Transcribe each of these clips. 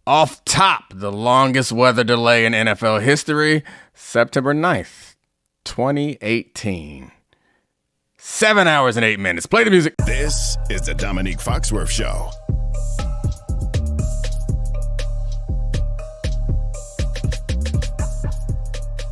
Off top, the longest weather delay in NFL history, September 9th, 2018. 7 hours and 8 minutes. Play the music. This is the Domonique Foxworth Show.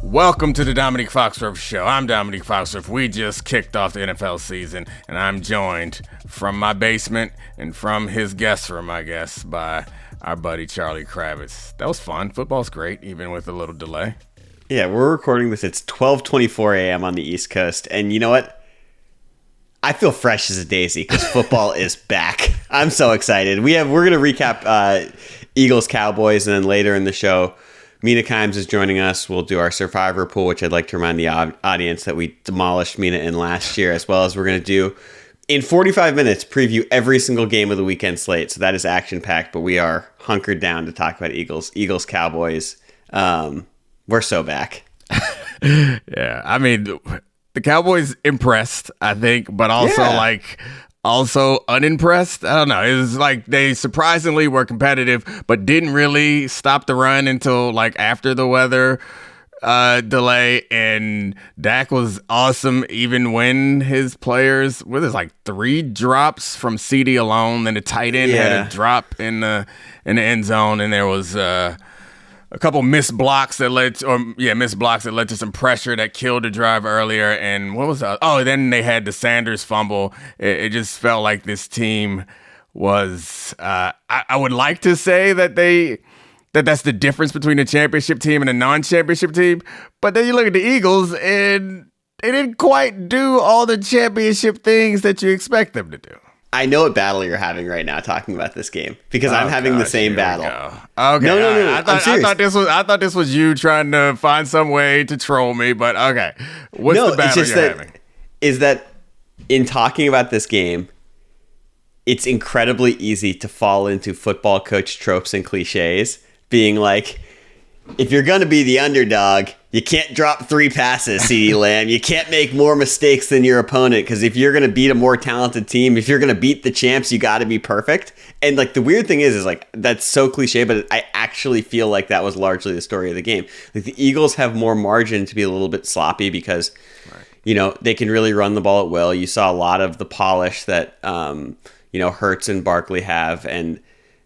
Welcome to the Domonique Foxworth Show. I'm Domonique Foxworth. We just kicked off the NFL season, and I'm joined from my basement and from his guest room, I guess, by our buddy Charlie Kravitz. That was fun. Football's great, even with a little delay. Yeah, we're recording this. It's 12:24 a.m. on the East Coast, and you know what? I feel fresh as a daisy because football is back. I'm so excited. We're going to recap Eagles Cowboys, and then later in the show, Mina Kimes is joining us. We'll do our Survivor pool, which I'd like to remind the audience that we demolished Mina in last year, as well as we're going to do, in 45 minutes, preview every single game of the weekend slate. So that is action-packed, but we are hunkered down to talk about Eagles Cowboys. We're so back. Yeah, I mean, the Cowboys impressed, I think, but also also unimpressed. I don't know. It was like they surprisingly were competitive, but didn't really stop the run until like after the weather delay. And Dak was awesome even when his players, with his like 3 drops from CD alone, then the tight end had a drop in the end zone, and there was a couple missed blocks that led to some pressure that killed the drive earlier. And what was that? Oh, then they had the Sanders fumble. It just felt like this team was. I would like to say that's the difference between a championship team and a non-championship team. But then you look at the Eagles, and they didn't quite do all the championship things that you expect them to do. I know what battle you're having right now talking about this game because I'm having the same battle. Okay. No. I thought this was you trying to find some way to troll me, but okay. What's the battle you're having? Is that in talking about this game, it's incredibly easy to fall into football coach tropes and cliches, being like, if you're going to be the underdog, you can't drop 3 passes, CeeDee Lamb. You can't make more mistakes than your opponent, because if you're going to beat a more talented team, if you're going to beat the champs, you got to be perfect. And like the weird thing is like that's so cliche, but I actually feel like that was largely the story of the game. Like the Eagles have more margin to be a little bit sloppy because they can really run the ball at will. You saw a lot of the polish that Hurts and Barkley have, and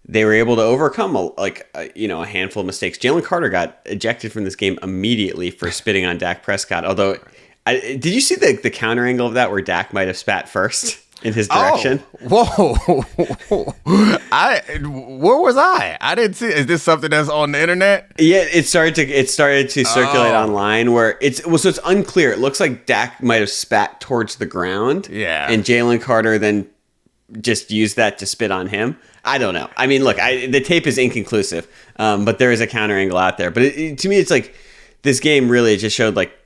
they were able to overcome a handful of mistakes. Jalen Carter got ejected from this game immediately for spitting on Dak Prescott. Although, did you see the counter angle of that where Dak might have spat first in his direction? Oh, whoa! Where was I? I didn't see. Is this something that's on the internet? Yeah, it started to circulate online where it's unclear. It looks like Dak might have spat towards the ground. Yeah, and Jalen Carter then just used that to spit on him. I don't know. I mean, look, the tape is inconclusive, but there is a counter angle out there. But to me, it's like this game really just showed like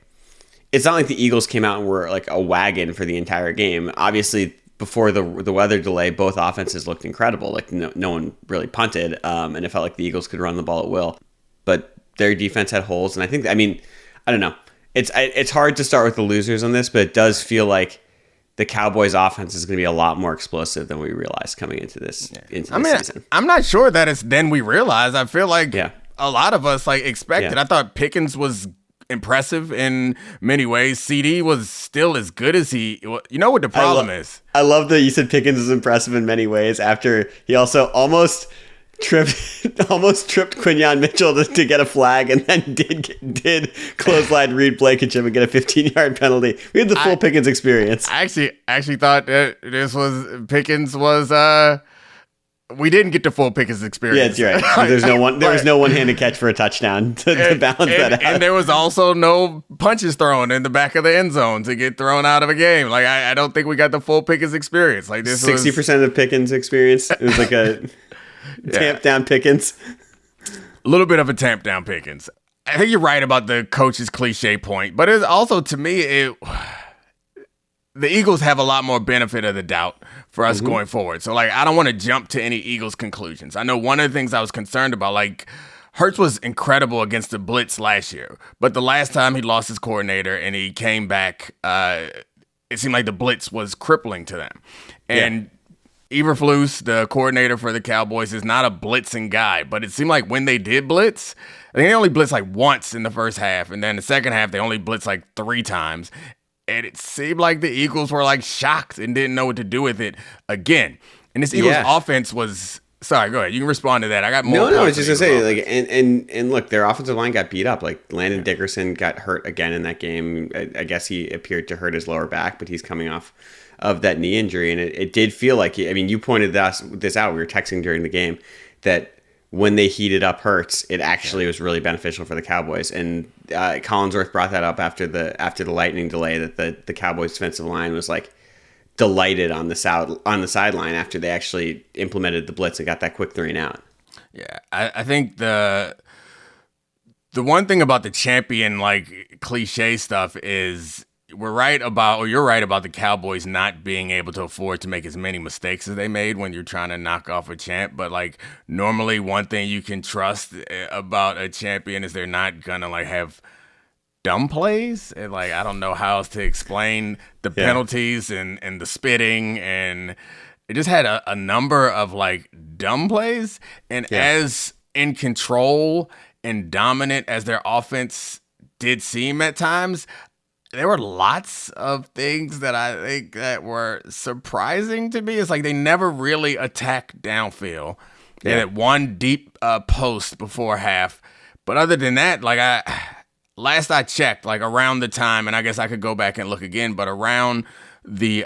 it's not like the Eagles came out and were like a wagon for the entire game. Obviously, before the weather delay, both offenses looked incredible. Like no one really punted, and it felt like the Eagles could run the ball at will. But their defense had holes, and I don't know. It's hard to start with the losers on this, but it does feel like the Cowboys offense is going to be a lot more explosive than we realized coming into this season. I'm not sure that it's then we realized. I feel like a lot of us expected. I thought Pickens was impressive in many ways. CD was still as good as he. You know what the problem is? I love that you said Pickens is impressive in many ways after he also almost tripped Quinyon Mitchell to get a flag, and then did clothesline Reed Blankenship and get a 15-yard penalty. We had the full Pickens experience. I actually thought that Pickens was. We didn't get the full Pickens experience. Yeah, that's right. There was no one-handed catch for a touchdown to balance that out. And there was also no punches thrown in the back of the end zone to get thrown out of a game. Like I don't think we got the full Pickens experience. Like this 60% of Pickens experience. It was like a tamp down Pickens. A little bit of a tamp down Pickens. I think you're right about the coach's cliche point, but it's also, to me, the Eagles have a lot more benefit of the doubt for us going forward. So, I don't want to jump to any Eagles conclusions. I know one of the things I was concerned about, Hurts was incredible against the blitz last year, but the last time he lost his coordinator and he came back, it seemed like the blitz was crippling to them. And Eberflus, the coordinator for the Cowboys, is not a blitzing guy, but it seemed like when they did blitz, I think they only blitzed like once in the first half, and then the second half they only blitzed like 3 times. And it seemed like the Eagles were like shocked and didn't know what to do with it again. And this Eagles offense was. Sorry, go ahead. You can respond to that. I got more. No, I was just gonna say, like, and look, their offensive line got beat up. Like Landon Dickerson got hurt again in that game. I guess he appeared to hurt his lower back, but he's coming off of that knee injury, and it did feel like. I mean, you pointed this out. We were texting during the game that when they heated up Hurts, it actually was really beneficial for the Cowboys. And Collinsworth brought that up after the lightning delay that the Cowboys defensive line was like delighted on the sideline after they actually implemented the blitz and got that quick 3 and out. Yeah, I think the the one thing about the champion, like, cliche stuff is you're right about the Cowboys not being able to afford to make as many mistakes as they made when you're trying to knock off a champ. But, like, normally one thing you can trust about a champion is they're not going to, like, have dumb plays. And, like, I don't know how else to explain the penalties and the spitting. And it just had a number of, like, dumb plays. And as in control and dominant as their offense did seem at times, there were lots of things that I think that were surprising to me. It's like they never really attacked downfield. They had one deep post before half. But other than that, like last I checked, like around the time, and I guess I could go back and look again, but around the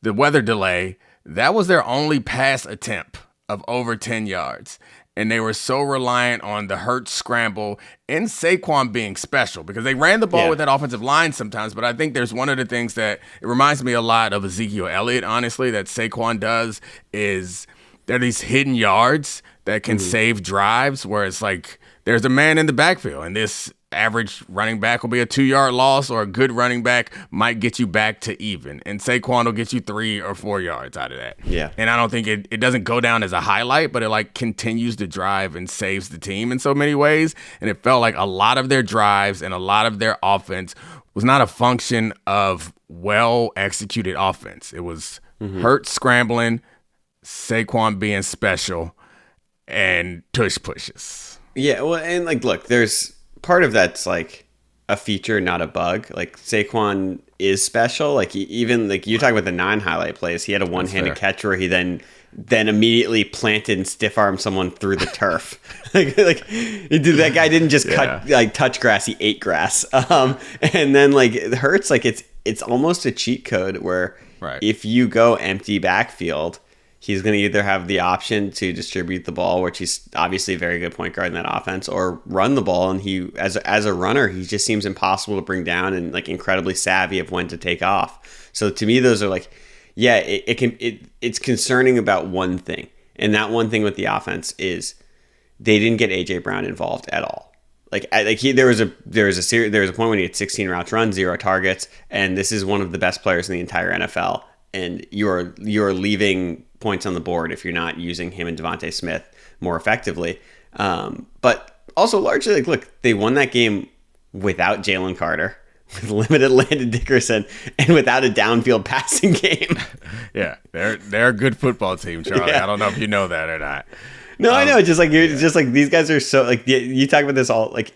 weather delay, that was their only pass attempt of over 10 yards. And they were so reliant on the Hurts scramble and Saquon being special because they ran the ball with that offensive line sometimes. But I think there's one of the things that it reminds me a lot of Ezekiel Elliott, honestly, that Saquon does is there are these hidden yards that can save drives where it's like there's a man in the backfield and this average running back will be a 2-yard loss, or a good running back might get you back to even. And Saquon will get you 3 or 4 yards out of that. Yeah. And I don't think it doesn't go down as a highlight, but it like continues to drive and saves the team in so many ways. And it felt like a lot of their drives and a lot of their offense was not a function of well-executed offense. It was Hurts scrambling, Saquon being special, and tush pushes. Yeah, well, and like, look, there's part of that's like a feature, not a bug. Like Saquon is special. Like even like you talk about the 9 highlight plays, he had a one-handed catch where he then immediately planted and stiff armed someone through the turf. That guy didn't just touch grass; he ate grass. And then like it hurts. Like it's almost a cheat code where if you go empty backfield, he's going to either have the option to distribute the ball, which he's obviously a very good point guard in that offense, or run the ball. And he, as a runner, he just seems impossible to bring down and like incredibly savvy of when to take off. So to me, those are like, it's concerning about one thing. And that one thing with the offense is they didn't get AJ Brown involved at all. There was a point when he had 16 routes run, 0 targets, and this is one of the best players in the entire NFL. And you're leaving points on the board if you're not using him and Devontae Smith more effectively. But also largely, like, look, they won that game without Jalen Carter, with limited Landon Dickerson, and without a downfield passing game. Yeah, they're a good football team, Charlie. Yeah. I don't know if you know that or not. No, I know. It's just like just like these guys are so like you talk about this all like.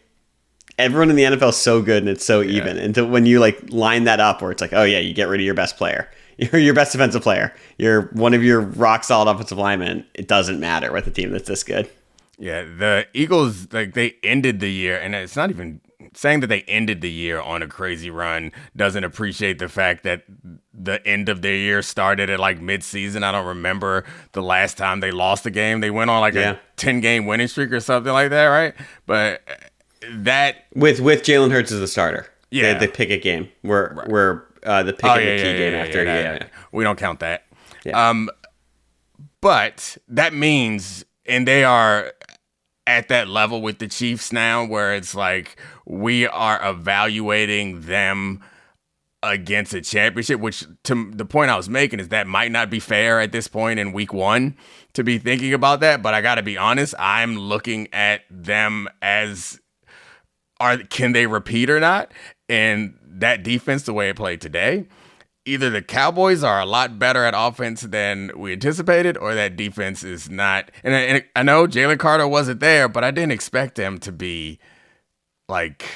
Everyone in the NFL is so good and it's so even. Until when you like line that up where it's like, oh yeah, you get rid of your best player. You're your best defensive player. You're one of your rock solid offensive linemen. It doesn't matter with a team that's this good. Yeah, the Eagles, like, they ended the year, and it's not even saying that they ended the year on a crazy run doesn't appreciate the fact that the end of their year started at like mid-season. I don't remember the last time they lost a game. They went on like a 10-game winning streak or something like that, right? But that with Jalen Hurts as the starter, they pick a game where the pick of the key game after we don't count that. But that means, and they are at that level with the Chiefs now, where it's like we are evaluating them against a championship. Which, to the point I was making, is that might not be fair at this point in week 1 to be thinking about that. But I got to be honest, I'm looking at them as can they repeat or not? And that defense, the way it played today, either the Cowboys are a lot better at offense than we anticipated, or that defense is not. And I know Jalen Carter wasn't there, but I didn't expect them to be like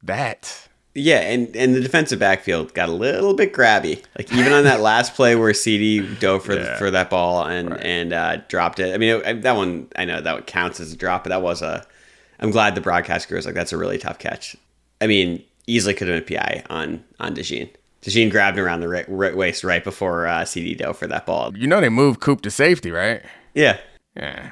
that. Yeah, and the defensive backfield got a little bit grabby. Like even on that last play where CD dove for that ball and dropped it. I mean, that one, I know that counts as a drop, but that was I'm glad the broadcast crew was like, that's a really tough catch. I mean, easily could have been PI on DeJean. DeJean grabbed him around the right waist right before CD dove for that ball. You know they moved Coop to safety, right? Yeah. Yeah.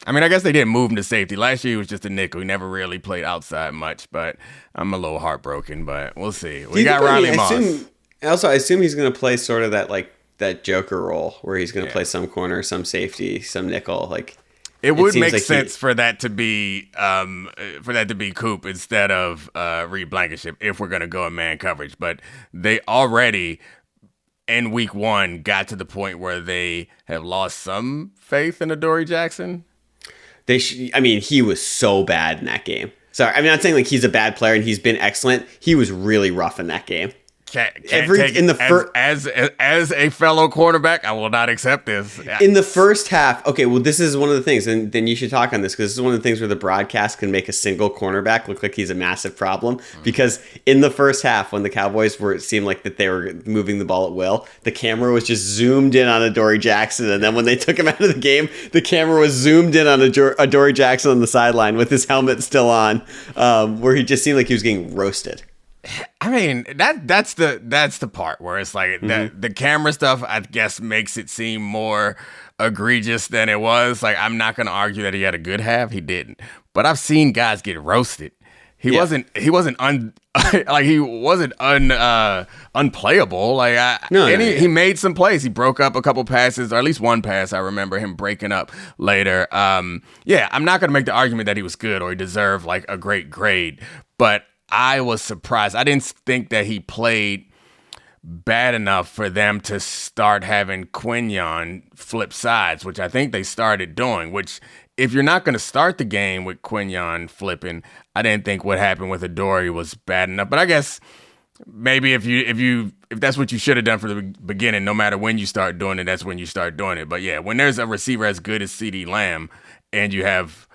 I mean, I guess they didn't move him to safety. Last year he was just a nickel. He never really played outside much, but I'm a little heartbroken, but we'll see. We got Riley Moss. I assume he's going to play sort of that Joker role where he's going to play some corner, some safety, some nickel. Like it would make sense for that to be Coop instead of Reed Blankenship if we're going to go in man coverage. But they already in week 1 got to the point where they have lost some faith in Adoree Jackson. He was so bad in that game. Sorry, I'm not saying like he's a bad player and he's been excellent. He was really rough in that game. As a fellow cornerback, I will not accept this. In the first half, okay, well, this is one of the things, and then you should talk on this because this is one of the things where the broadcast can make a single cornerback look like he's a massive problem. Because in the first half, when the Cowboys it seemed like that they were moving the ball at will, the camera was just zoomed in on Adoree Jackson, and then when they took him out of the game, the camera was zoomed in on Adoree Jackson on the sideline with his helmet still on, where he just seemed like he was getting roasted. I mean, that's the part where it's like the camera stuff, I guess, makes it seem more egregious than it was. Like, I'm not going to argue that he had a good half. He didn't. But I've seen guys get roasted. He wasn't unplayable. He made some plays. He broke up a couple passes, or at least one pass. I remember him breaking up later. I'm not going to make the argument that he was good or he deserved like a great grade, but I was surprised. I didn't think that he played bad enough for them to start having Quinyon flip sides, which I think they started doing, which if you're not going to start the game with Quinyon flipping, I didn't think what happened with Adoree was bad enough. But I guess maybe if that's what you should have done from the beginning, no matter when you start doing it, that's when you start doing it. But yeah, when there's a receiver as good as CeeDee Lamb and you have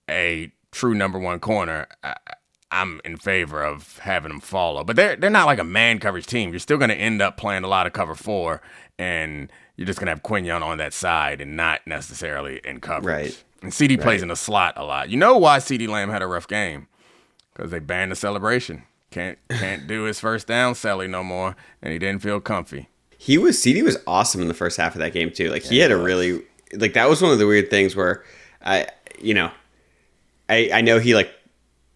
a true number 1 corner, I'm in favor of having them follow. But they're not like a man coverage team. You're still going to end up playing a lot of cover 4, and you're just going to have Quinyon on that side and not necessarily in coverage. Right. And CD plays in the slot a lot. You know why CeeDee Lamb had a rough game? Because they banned the celebration. Can't do his first down celly no more, and he didn't feel comfy. CD was awesome in the first half of that game too. Like he had a really that was one of the weird things where I know he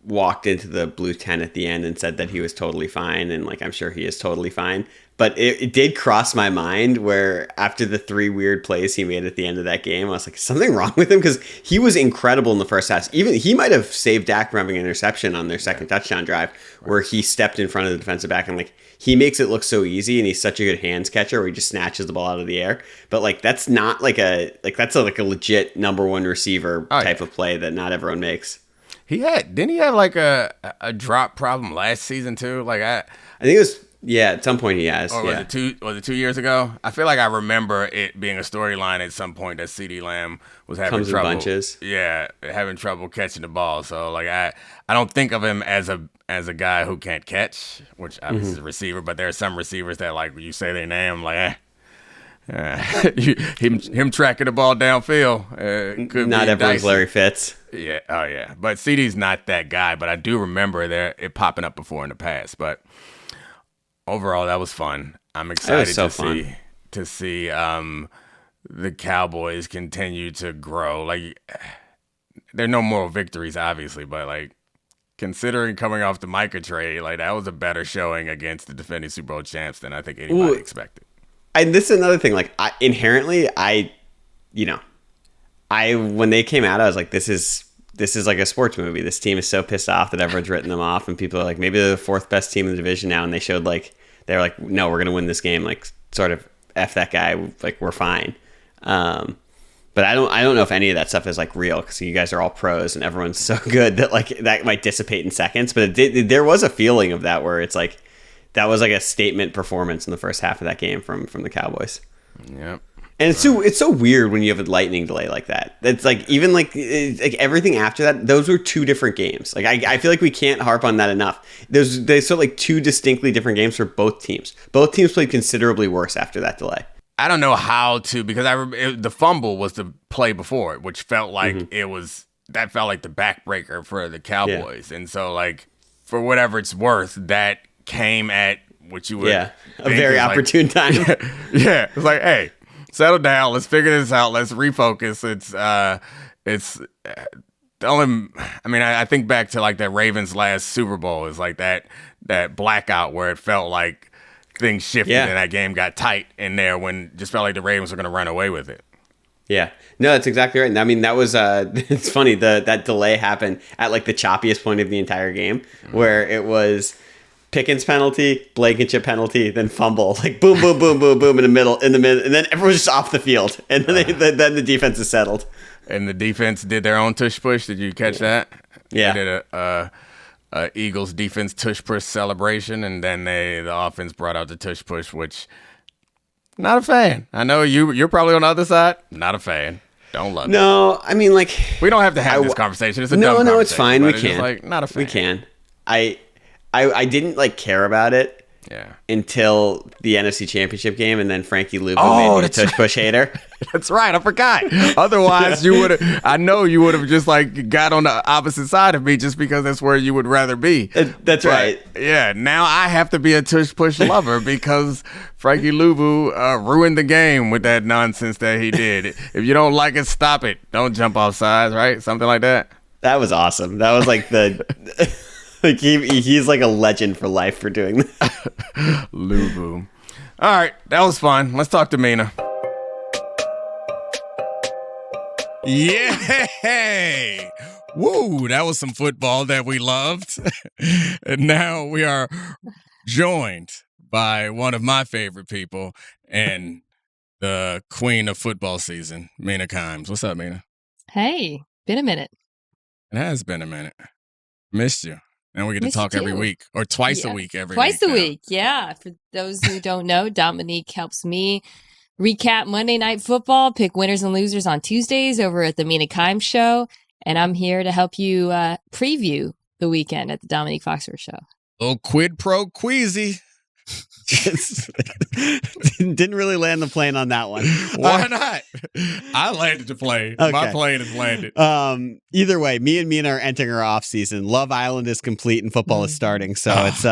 walked into the blue tent at the end and said that he was totally fine, and I'm sure he is totally fine, but it did cross my mind where after the 3 weird plays he made at the end of that game, I was like, something wrong with him, because he was incredible in the first half. Even he might have saved Dak from having an interception on their second touchdown drive where he stepped in front of the defensive back, and he makes it look so easy, and he's such a good hands catcher where he just snatches the ball out of the air. But that's not that's a legit number 1 receiver type of play that not everyone makes. Didn't he have a drop problem last season too? I think it was, at some point he has. Or was it 2 years ago? I feel like I remember it being a storyline at some point that CeeDee Lamb was having trouble. In bunches. Yeah, having trouble catching the ball. So I don't think of him as a guy who can't catch, which obviously is a receiver, but there are some receivers that when you say their name, him tracking the ball downfield could not be everyone's dicey. Larry Fitz. Yeah, oh yeah, but CeeDee's not that guy. But I do remember it popping up before in the past. But overall, that was fun. I'm excited to see the Cowboys continue to grow. There are no moral victories, obviously, but considering coming off the Micah trade, that was a better showing against the defending Super Bowl champs than I think anybody expected. And this is another thing. When they came out, I was like, this is like a sports movie. This team is so pissed off that everyone's written them off, and people are like, maybe they're the 4th best team in the division now. And they showed they're like, no, we're gonna win this game. Sort of F that guy. We're fine. But I don't know if any of that stuff is real, because you guys are all pros and everyone's so good that that might dissipate in seconds. But there was a feeling of that where it's that was like a statement performance in the first half of that game from the Cowboys. Yep. And it's so weird when you have a lightning delay like that. It's like even like everything after that, those were two different games. Like I feel like we can't harp on that enough. There's sort of like two distinctly different games for both teams. Both teams played considerably worse after that delay. I don't know how to, because the fumble was the play before it, which felt like that felt like the backbreaker for the Cowboys. Yeah. And so like for whatever it's worth, that came at what you would a very opportune time. Yeah. It's like, hey, settle down. Let's figure this out. Let's refocus. It's the only. I mean, I think back to like that Ravens last Super Bowl is like that blackout where it felt like things shifted and that game got tight in there when just felt like the Ravens were going to run away with it. Yeah, no, that's exactly right. And I mean, that was it's funny that delay happened at like the choppiest point of the entire game, where it was Pickens penalty, Blankenship penalty, then fumble, like boom, boom, boom, boom, boom in the middle, and then everyone's just off the field, and then then the defense is settled. And the defense did their own tush push. Did you catch that? Yeah, they did a Eagles defense tush push celebration, and then the offense brought out the tush push, which not a fan. I know you're probably on the other side. Not a fan. Don't love it. No, I mean like we don't have to have this conversation. It's a dumb conversation. No, it's fine. We can. Like not a fan. We can. I didn't like care about it until the NFC Championship game, and then Frankie Luvu made me a tush push hater. That's right. I forgot. Otherwise, you would have. I know you would have just like got on the opposite side of me just because that's where you would rather be. That's right. Yeah. Now I have to be a tush push lover because Frankie Luvu ruined the game with that nonsense that he did. If you don't like it, stop it. Don't jump off sides. Right? Something like that. That was awesome. That was like the. Like he's like a legend for life for doing that. Luvu. All right, that was fun. Let's talk to Mina. Yay! Woo, that was some football that we loved. And now we are joined by one of my favorite people and the queen of football season, Mina Kimes. What's up, Mina? Hey, been a minute. It has been a minute. Missed you. And we get to talk every week or twice a week Twice a week, yeah. For those who don't know, Domonique helps me recap Monday Night Football, pick winners and losers on Tuesdays over at the Mina Kimes Show. And I'm here to help you preview the weekend at the Domonique Foxworth Show. Little quid pro queasy. Didn't really land the plane on that one. Why not? I landed the plane. Okay. My plane has landed. Either way, me and Mina are entering our off season. Love Island is complete and football is starting. So it's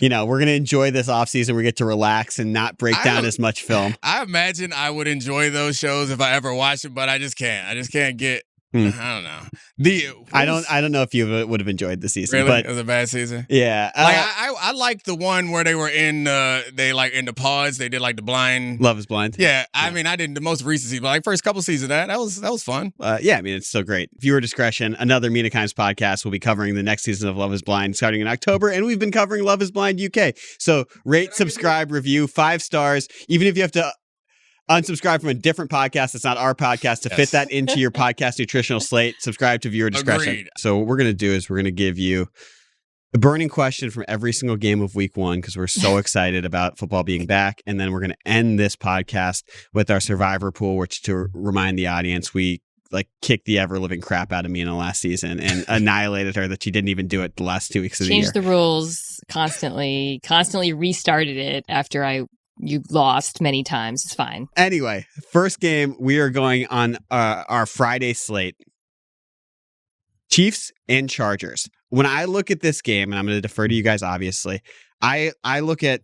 we're gonna enjoy this off season. We get to relax and not break down as much film. I imagine I would enjoy those shows if I ever watch it, but I just can't. I just can't get. I don't know. I don't know if you would have enjoyed the season. Really? But it was a bad season? Yeah. Like I liked the one where they were in in the pods. They did like the blind. Love is Blind. Yeah. I mean, I didn't the most recent season, but like first couple seasons that was fun. Yeah, I mean, it's so great. Viewer discretion. Another Mina Kimes podcast will be covering the next season of Love is Blind starting in October, and we've been covering Love is Blind UK. So rate, subscribe, review, 5 stars. Even if you have to unsubscribe from a different podcast that's not our podcast to fit that into your podcast nutritional slate. Subscribe to viewer discretion. Agreed. So what we're going to do is we're going to give you the burning question from every single game of week 1 because we're so excited about football being back. And then we're going to end this podcast with our survivor pool, which, to remind the audience, we like kicked the ever living crap out of Mina last season and annihilated her that she didn't even do it the last 2 weeks of the year. Changed the rules constantly restarted it after you lost many times. It's fine. Anyway, first game, we are going on our Friday slate. Chiefs and Chargers. When I look at this game, and I'm going to defer to you guys, obviously, I look at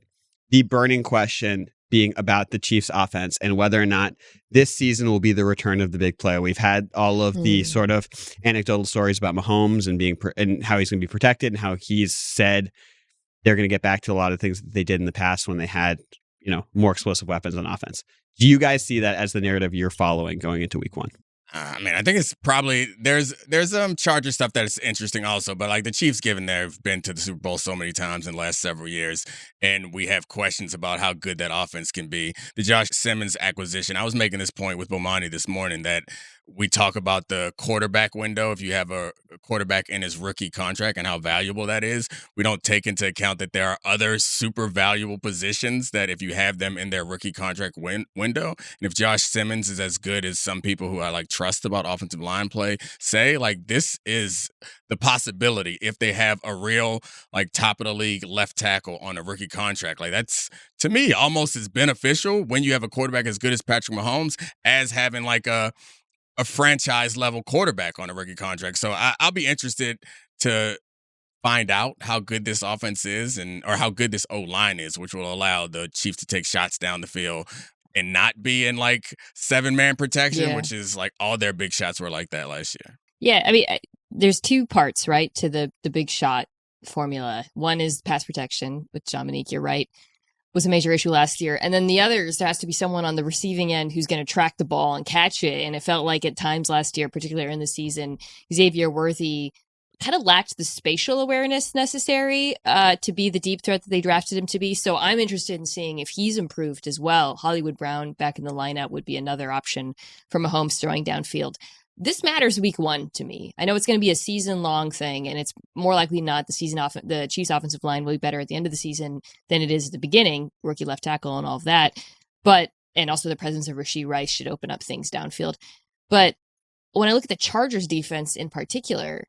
the burning question being about the Chiefs offense and whether or not this season will be the return of the big play. We've had all of the sort of anecdotal stories about Mahomes and how he's going to be protected and how he's said they're going to get back to a lot of things that they did in the past when they had more explosive weapons on offense. Do you guys see that as the narrative you're following going into week 1? I mean, I think it's probably there's Charger stuff that is interesting also, but like the Chiefs, given they've been to the Super Bowl so many times in the last several years, and we have questions about how good that offense can be. The Josh Simmons acquisition, I was making this point with Bomani this morning that we talk about the quarterback window. If you have a quarterback in his rookie contract and how valuable that is, we don't take into account that there are other super valuable positions that if you have them in their rookie contract window, and if Josh Simmons is as good as some people who I like trust about offensive line play say, like this is the possibility if they have a real like top of the league left tackle on a rookie contract. Like that's to me almost as beneficial when you have a quarterback as good as Patrick Mahomes as having like a franchise level quarterback on a rookie contract. So I'll be interested to find out how good this offense is or how good this O-line is, which will allow the Chiefs to take shots down the field and not be in like 7-man protection, which is like all their big shots were like that last year. Yeah. I mean, there's two parts, right, to the big shot formula. One is pass protection, which Domonique, you're right, was a major issue last year. And then the other is there has to be someone on the receiving end who's going to track the ball and catch it. And it felt like at times last year, particularly in the season, Xavier Worthy kind of lacked the spatial awareness necessary to be the deep threat that they drafted him to be. So I'm interested in seeing if he's improved as well. Hollywood Brown back in the lineup would be another option for Mahomes throwing downfield. This matters week 1 to me. I know it's going to be a season-long thing, and it's more likely not the Chiefs' offensive line will be better at the end of the season than it is at the beginning, rookie left tackle and all of that. And also the presence of Rashee Rice should open up things downfield. But when I look at the Chargers defense in particular,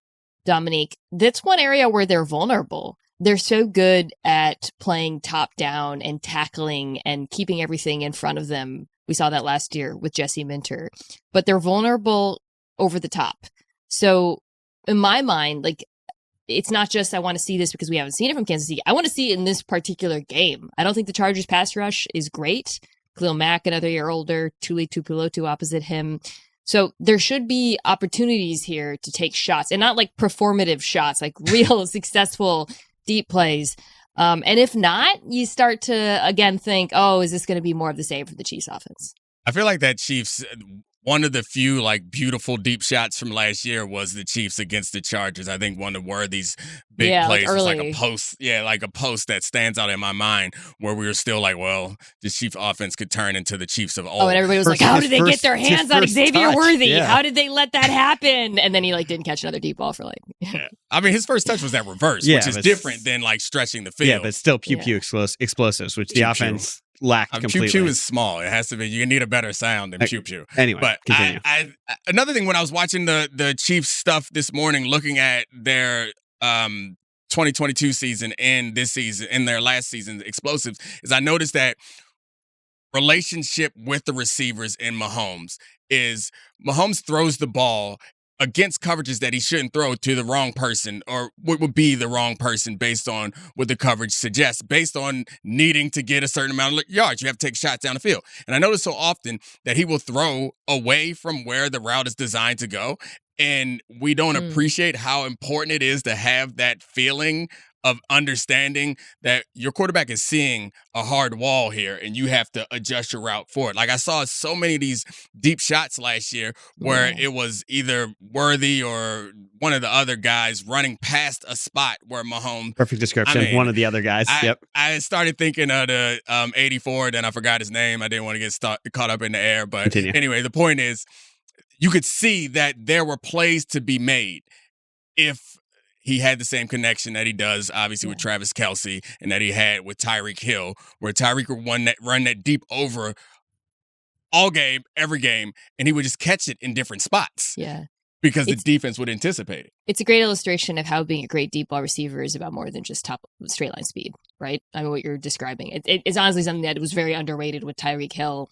Domonique, that's one area where they're vulnerable. They're so good at playing top down and tackling and keeping everything in front of them. We saw that last year with Jesse Minter. But they're vulnerable over the top. So in my mind, like, it's not just I want to see this because we haven't seen it from Kansas City. I want to see it in this particular game. I don't think the Chargers pass rush is great. Khalil Mack, another year older, Tuli Tupulotu opposite him. So there should be opportunities here to take shots, and not like performative shots, like real successful deep plays. And if not, you start to again think, oh, is this going to be more of the same for the Chiefs offense? I feel like that Chiefs, one of the few like beautiful deep shots from last year was the Chiefs against the Chargers. I think one of Worthy's big plays was like a post, like a post that stands out in my mind where we were still like, well, the Chiefs offense could turn into the Chiefs of old. Oh, and everybody was like, how did they get their hands on Xavier Worthy? Yeah. How did they let that happen? And then he like didn't catch another deep ball for like. Yeah. I mean, his first touch was that reverse, which is different than like stretching the field. Yeah, but still pew explosives, which the offense lacked completely. Pew pew is small. It has to be. You need a better sound than pew pew. Anyway, but another thing when I was watching the Chiefs stuff this morning, looking at their 2022 season and this season and their last season's explosives, is I noticed that relationship with the receivers in Mahomes throws the ball against coverages that he shouldn't throw to the wrong person or what would be the wrong person based on what the coverage suggests, based on needing to get a certain amount of yards. You have to take shots down the field. And I notice so often that he will throw away from where the route is designed to go. And we don't appreciate how important it is to have that feeling of understanding that your quarterback is seeing a hard wall here and you have to adjust your route for it. Like I saw so many of these deep shots last year where it was either Worthy or one of the other guys running past a spot where Mahomes. Perfect description. One of the other guys. I started thinking of the 84, then I forgot his name. I didn't want to get caught up in the air. But anyway, the point is you could see that there were plays to be made if he had the same connection that he does, obviously, with Travis Kelce and that he had with Tyreek Hill, where Tyreek would run that deep over all game, every game, and he would just catch it in different spots. Yeah. Because the defense would anticipate it. It's a great illustration of how being a great deep ball receiver is about more than just top straight line speed, right? I mean, what you're describing. It's honestly something that was very underrated with Tyreek Hill.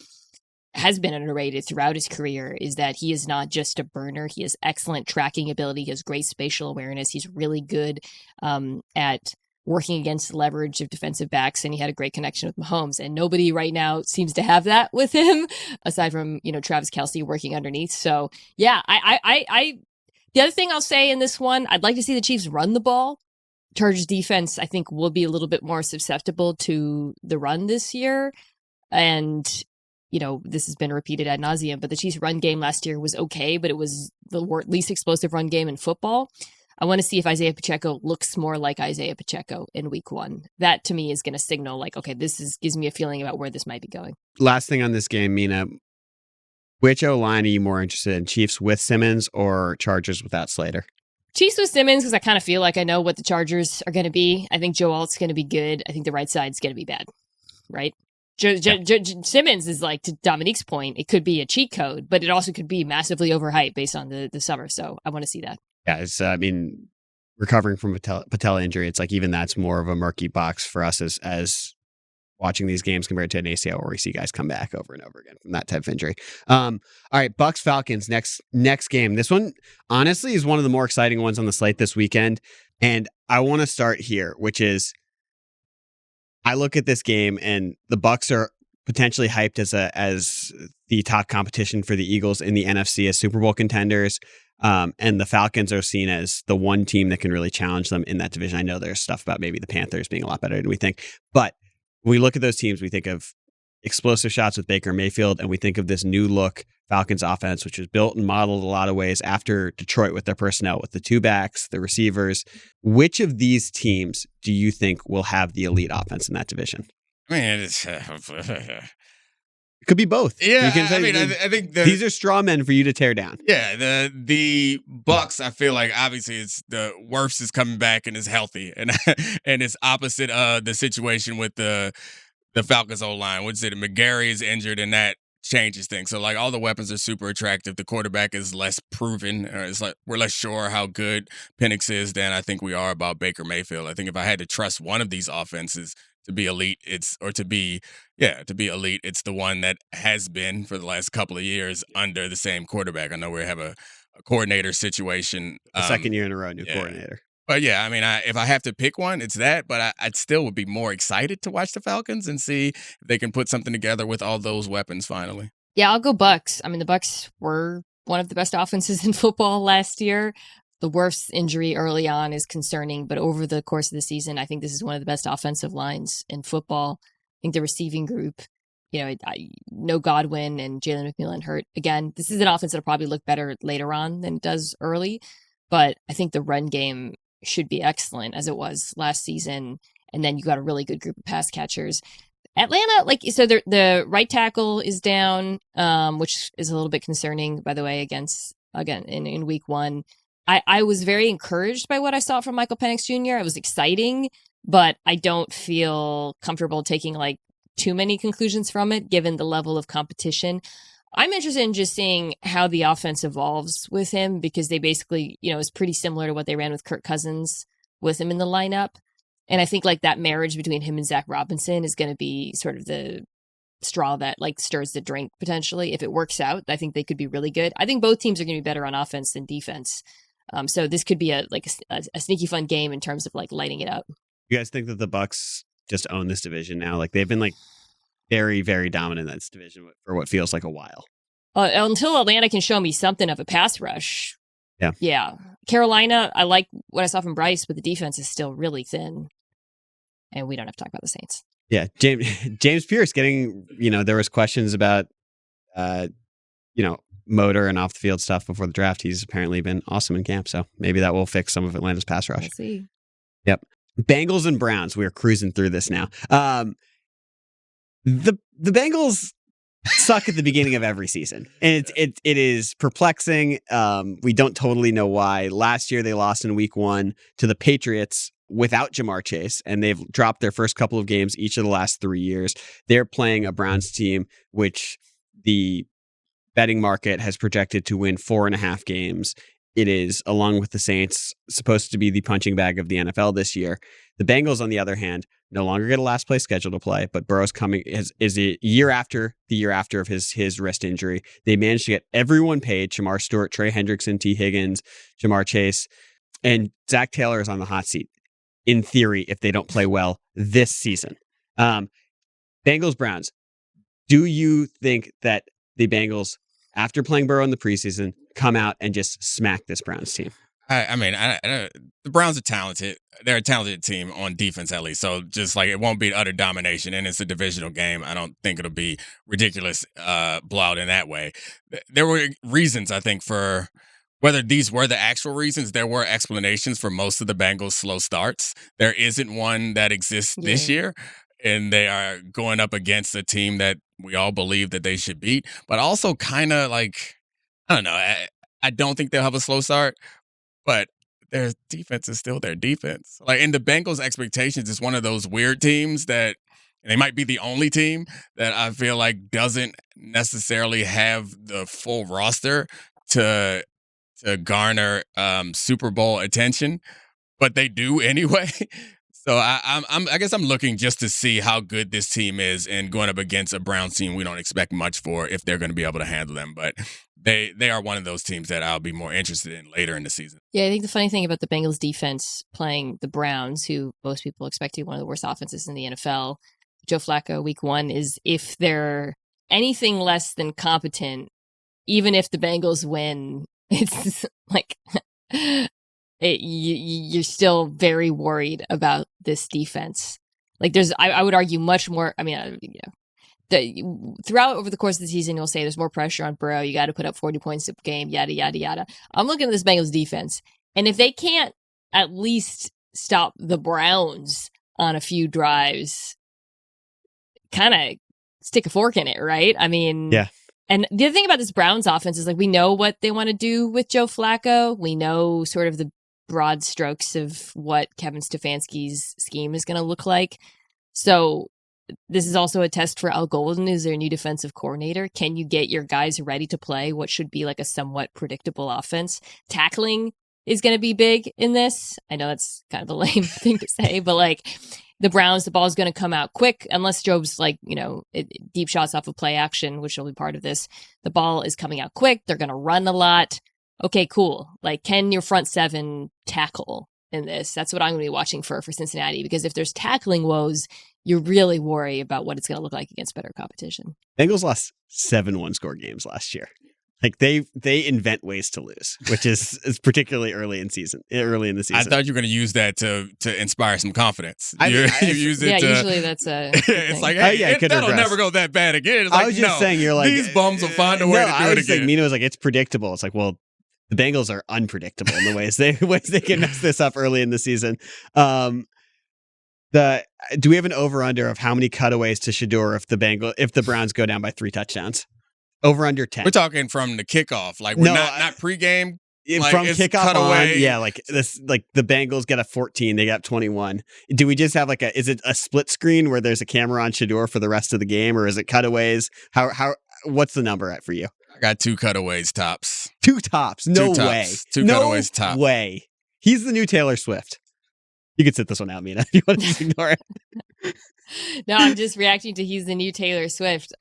Has been underrated throughout his career is that he is not just a burner. He has excellent tracking ability. He has great spatial awareness. He's really good at working against the leverage of defensive backs, and he had a great connection with Mahomes. And nobody right now seems to have that with him, aside from Travis Kelce working underneath. So yeah, I the other thing I'll say in this one, I'd like to see the Chiefs run the ball. Chargers defense, I think, will be a little bit more susceptible to the run this year, and this has been repeated ad nauseum, but the Chiefs' run game last year was okay, but it was the least explosive run game in football. I want to see if Isaiah Pacheco looks more like Isaiah Pacheco in week 1. That, to me, is going to signal, like, okay, gives me a feeling about where this might be going. Last thing on this game, Mina. Which O-line are you more interested in, Chiefs with Simmons or Chargers without Slater? Chiefs with Simmons, because I kind of feel like I know what the Chargers are going to be. I think Joe Alt's going to be good. I think the right side's going to be bad, right? Simmons is like, to Dominique's point, it could be a cheat code, but it also could be massively overhyped based on the summer. So I want to see that. Yeah, it's, recovering from patella injury, it's like even that's more of a murky box for us as watching these games compared to an ACL where we see guys come back over and over again from that type of injury. All right, Bucs-Falcons next game. This one, honestly, is one of the more exciting ones on the slate this weekend. And I want to start here, which is I look at this game and the Bucs are potentially hyped as the top competition for the Eagles in the NFC as Super Bowl contenders. And the Falcons are seen as the one team that can really challenge them in that division. I know there's stuff about maybe the Panthers being a lot better than we think, but when we look at those teams, we think of explosive shots with Baker Mayfield, and we think of this new look Falcons offense, which was built and modeled a lot of ways after Detroit with their personnel, with the two backs, the receivers. Which of these teams do you think will have the elite offense in that division? I mean, It could be both. Yeah, I think these are straw men for you to tear down. Yeah, the Bucs, I feel like obviously it's the Wirfs is coming back and is healthy, and and it's opposite the situation with the Falcons O-line, which is that McGarry is injured and that changes things. So like all the weapons are super attractive. The quarterback is less proven. It's like we're less sure how good Penix is than I think we are about Baker Mayfield. I think if I had to trust one of these offenses to be elite, it's the one that has been for the last couple of years under the same quarterback. I know we have a coordinator situation. The second year in a row, new coordinator. But yeah, I mean, if I have to pick one, it's that. But I'd still would be more excited to watch the Falcons and see if they can put something together with all those weapons finally. Yeah, I'll go Bucs. I mean, the Bucs were one of the best offenses in football last year. The Wirfs injury early on is concerning, but over the course of the season, I think this is one of the best offensive lines in football. I think the receiving group, no Godwin and Jalen McMillan hurt. Again, this is an offense that'll probably look better later on than it does early, but I think the run game should be excellent as it was last season. And then you got a really good group of pass catchers. Atlanta, the right tackle is down, which is a little bit concerning, by the way, in week one. I was very encouraged by what I saw from Michael Penix Jr. It was exciting, but I don't feel comfortable taking too many conclusions from it, given the level of competition. I'm interested in just seeing how the offense evolves with him, because they basically, is pretty similar to what they ran with Kirk Cousins with him in the lineup. And I think that marriage between him and Zach Robinson is going to be sort of the straw that stirs the drink potentially. If it works out, I think they could be really good. I think both teams are going to be better on offense than defense. So this could be a sneaky fun game in terms of lighting it up. You guys think that the Bucs just own this division now? They've been very, very dominant in this division for what feels like a while. Until Atlanta can show me something of a pass rush. Yeah. Carolina, I like what I saw from Bryce, but the defense is still really thin. And we don't have to talk about the Saints. Yeah. James Pierce getting, there was questions about, motor and off the field stuff before the draft. He's apparently been awesome in camp. So maybe that will fix some of Atlanta's pass rush. We'll see. Yep. Bengals and Browns. We are cruising through this now. The Bengals suck at the beginning of every season, and it is perplexing. We don't totally know why. Last year they lost in week one to the Patriots without Jamar Chase, and they've dropped their first couple of games each of the last 3 years. They're playing a Browns team which the betting market has projected to win 4.5 games. It is, along with the Saints, supposed to be the punching bag of the NFL this year. The Bengals, on the other hand, no longer get a last place schedule to play, but Burrow's coming is a year after of his wrist injury. They managed to get everyone paid: Shamar Stewart, Trey Hendrickson, T. Higgins, Jamar Chase, and Zach Taylor is on the hot seat, in theory, if they don't play well this season. Bengals, Browns. Do you think that the Bengals, after playing Burrow in the preseason, come out and just smack this Browns team? The Browns are talented. They're a talented team on defense, at least. So just it won't be utter domination, and it's a divisional game. I don't think it'll be ridiculous blowout in that way. There were reasons, I think, for whether these were the actual reasons. There were explanations for most of the Bengals' slow starts. There isn't one that exists this year. and they are going up against a team that we all believe that they should beat, but also kind of like, I don't know. I don't think they'll have a slow start, but their defense is still their defense. Like, in the Bengals' expectations, it's one of those weird teams that, and they might be the only team that I feel like doesn't necessarily have the full roster to garner Super Bowl attention, but they do anyway. So I guess I'm looking just to see how good this team is, and going up against a Browns team we don't expect much for, if they're going to be able to handle them. But they are one of those teams that I'll be more interested in later in the season. Yeah, I think the funny thing about the Bengals defense playing the Browns, who most people expect to be one of the worst offenses in the NFL, Joe Flacco week 1, is if they're anything less than competent, even if the Bengals win, it's like you're still very worried about this defense. Like, there's, I would argue much more. I mean, throughout over the course of the season, you'll say there's more pressure on Burrow. You got to put up 40 points a game, yada, yada, yada. I'm looking at this Bengals defense, and if they can't at least stop the Browns on a few drives, kind of stick a fork in it, right? I mean, yeah. And the other thing about this Browns offense is, like, we know what they want to do with Joe Flacco. We know sort of the broad strokes of what Kevin Stefanski's scheme is going to look like. So this is also a test for Al Golden, who's their new defensive coordinator. Can you get your guys ready to play what should be like a somewhat predictable offense? Tackling is going to be big in this. I know that's kind of a lame thing to say, but like, the Browns, the ball is going to come out quick unless Job's like, deep shots off of play action, which will be part of this. The ball is coming out quick. They're going to run a lot. Okay, cool. Like, can your front seven tackle in this? That's what I'm going to be watching for Cincinnati, because if there's tackling woes, you really worry about what it's going to look like against better competition. Bengals lost 7 one-score games last year. Like, they invent ways to lose, which is particularly early in the season. I thought you were going to use that to inspire some confidence. I use it to, usually that's a it's like, hey, that'll never go that bad again. It's like, I was just saying, you're like, these bums will find a way to do it again. Like, Mina was like, it's predictable. It's like, well, the Bengals are unpredictable in the ways they can mess this up early in the season. Do we have an over-under of how many cutaways to Shador if the Browns go down by 3 touchdowns? Over under 10. We're talking from the kickoff, like we're not pregame. Like, from kickoff cutaway. On, yeah, like this, like the Bengals get a 14, they got 21. Do we just have like is it a split screen where there's a camera on Shador for the rest of the game, or is it cutaways? What's the number at for you? I got 2 cutaways tops. 2 tops? No way. 2 cutaways top. No way. He's the new Taylor Swift. You can sit this one out, Mina, if you want to just ignore it. No, I'm just reacting to he's the new Taylor Swift.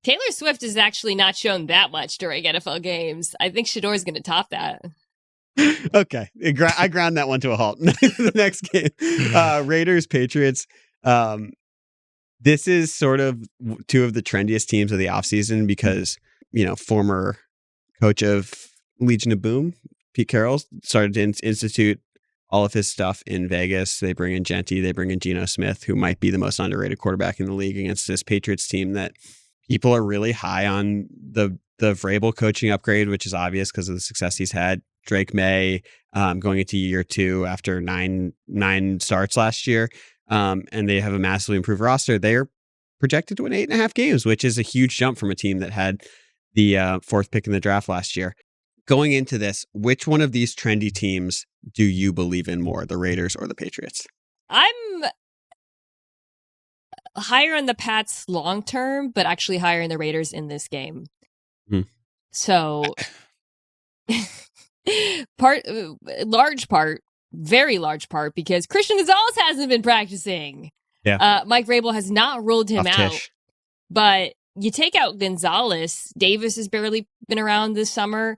Taylor Swift has actually not shown that much during NFL games. I think Shador's going to top that. Okay. I ground that one to a halt. The next game, Raiders-Patriots. This is sort of 2 of the trendiest teams of the offseason because, former coach of Legion of Boom, Pete Carroll, started to institute all of his stuff in Vegas. They bring in Genti. They bring in Geno Smith, who might be the most underrated quarterback in the league, against this Patriots team that people are really high on. The Vrabel coaching upgrade, which is obvious because of the success he's had. Drake May going into year 2 after nine starts last year. And they have a massively improved roster. They're projected to win 8.5 games, which is a huge jump from a team that had the 4th pick in the draft last year. Going into this, which one of these trendy teams do you believe in more, the Raiders or the Patriots? I'm higher on the Pats long term, but actually higher in the Raiders in this game. So, very large part, because Christian Gonzalez hasn't been practicing. Yeah. Mike Vrabel has not ruled him out. But you take out Gonzalez, Davis has barely been around this summer,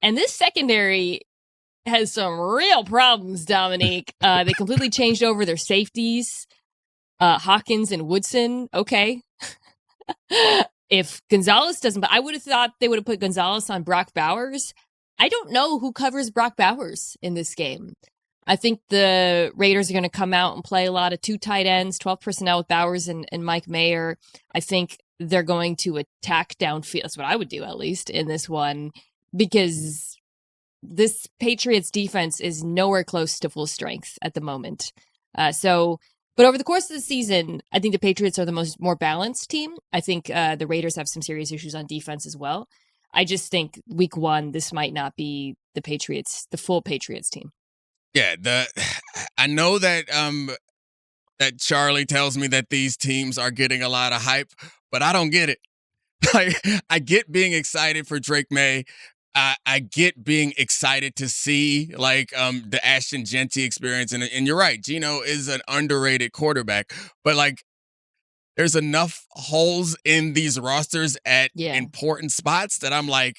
and this secondary has some real problems, Domonique. They completely changed over their safeties. Hawkins and Woodson, okay. If Gonzalez doesn't, but I would have thought they would have put Gonzalez on Brock Bowers. I don't know who covers Brock Bowers in this game. I think the Raiders are going to come out and play a lot of 2 tight ends, 12 personnel with Bowers and Mike Mayer. I think they're going to attack downfield. That's what I would do, at least, in this one, because this Patriots defense is nowhere close to full strength at the moment. So But over the course of the season, I think the Patriots are the more balanced team. I think the Raiders have some serious issues on defense as well. I just think week 1, this might not be the full Patriots team. Yeah, I know that that Charlie tells me that these teams are getting a lot of hype, but I don't get it. Like, I get being excited for Drake May. I get being excited to see like the Ashton Genty experience, and you're right, Geno is an underrated quarterback, but like there's enough holes in these rosters at important spots that I'm like,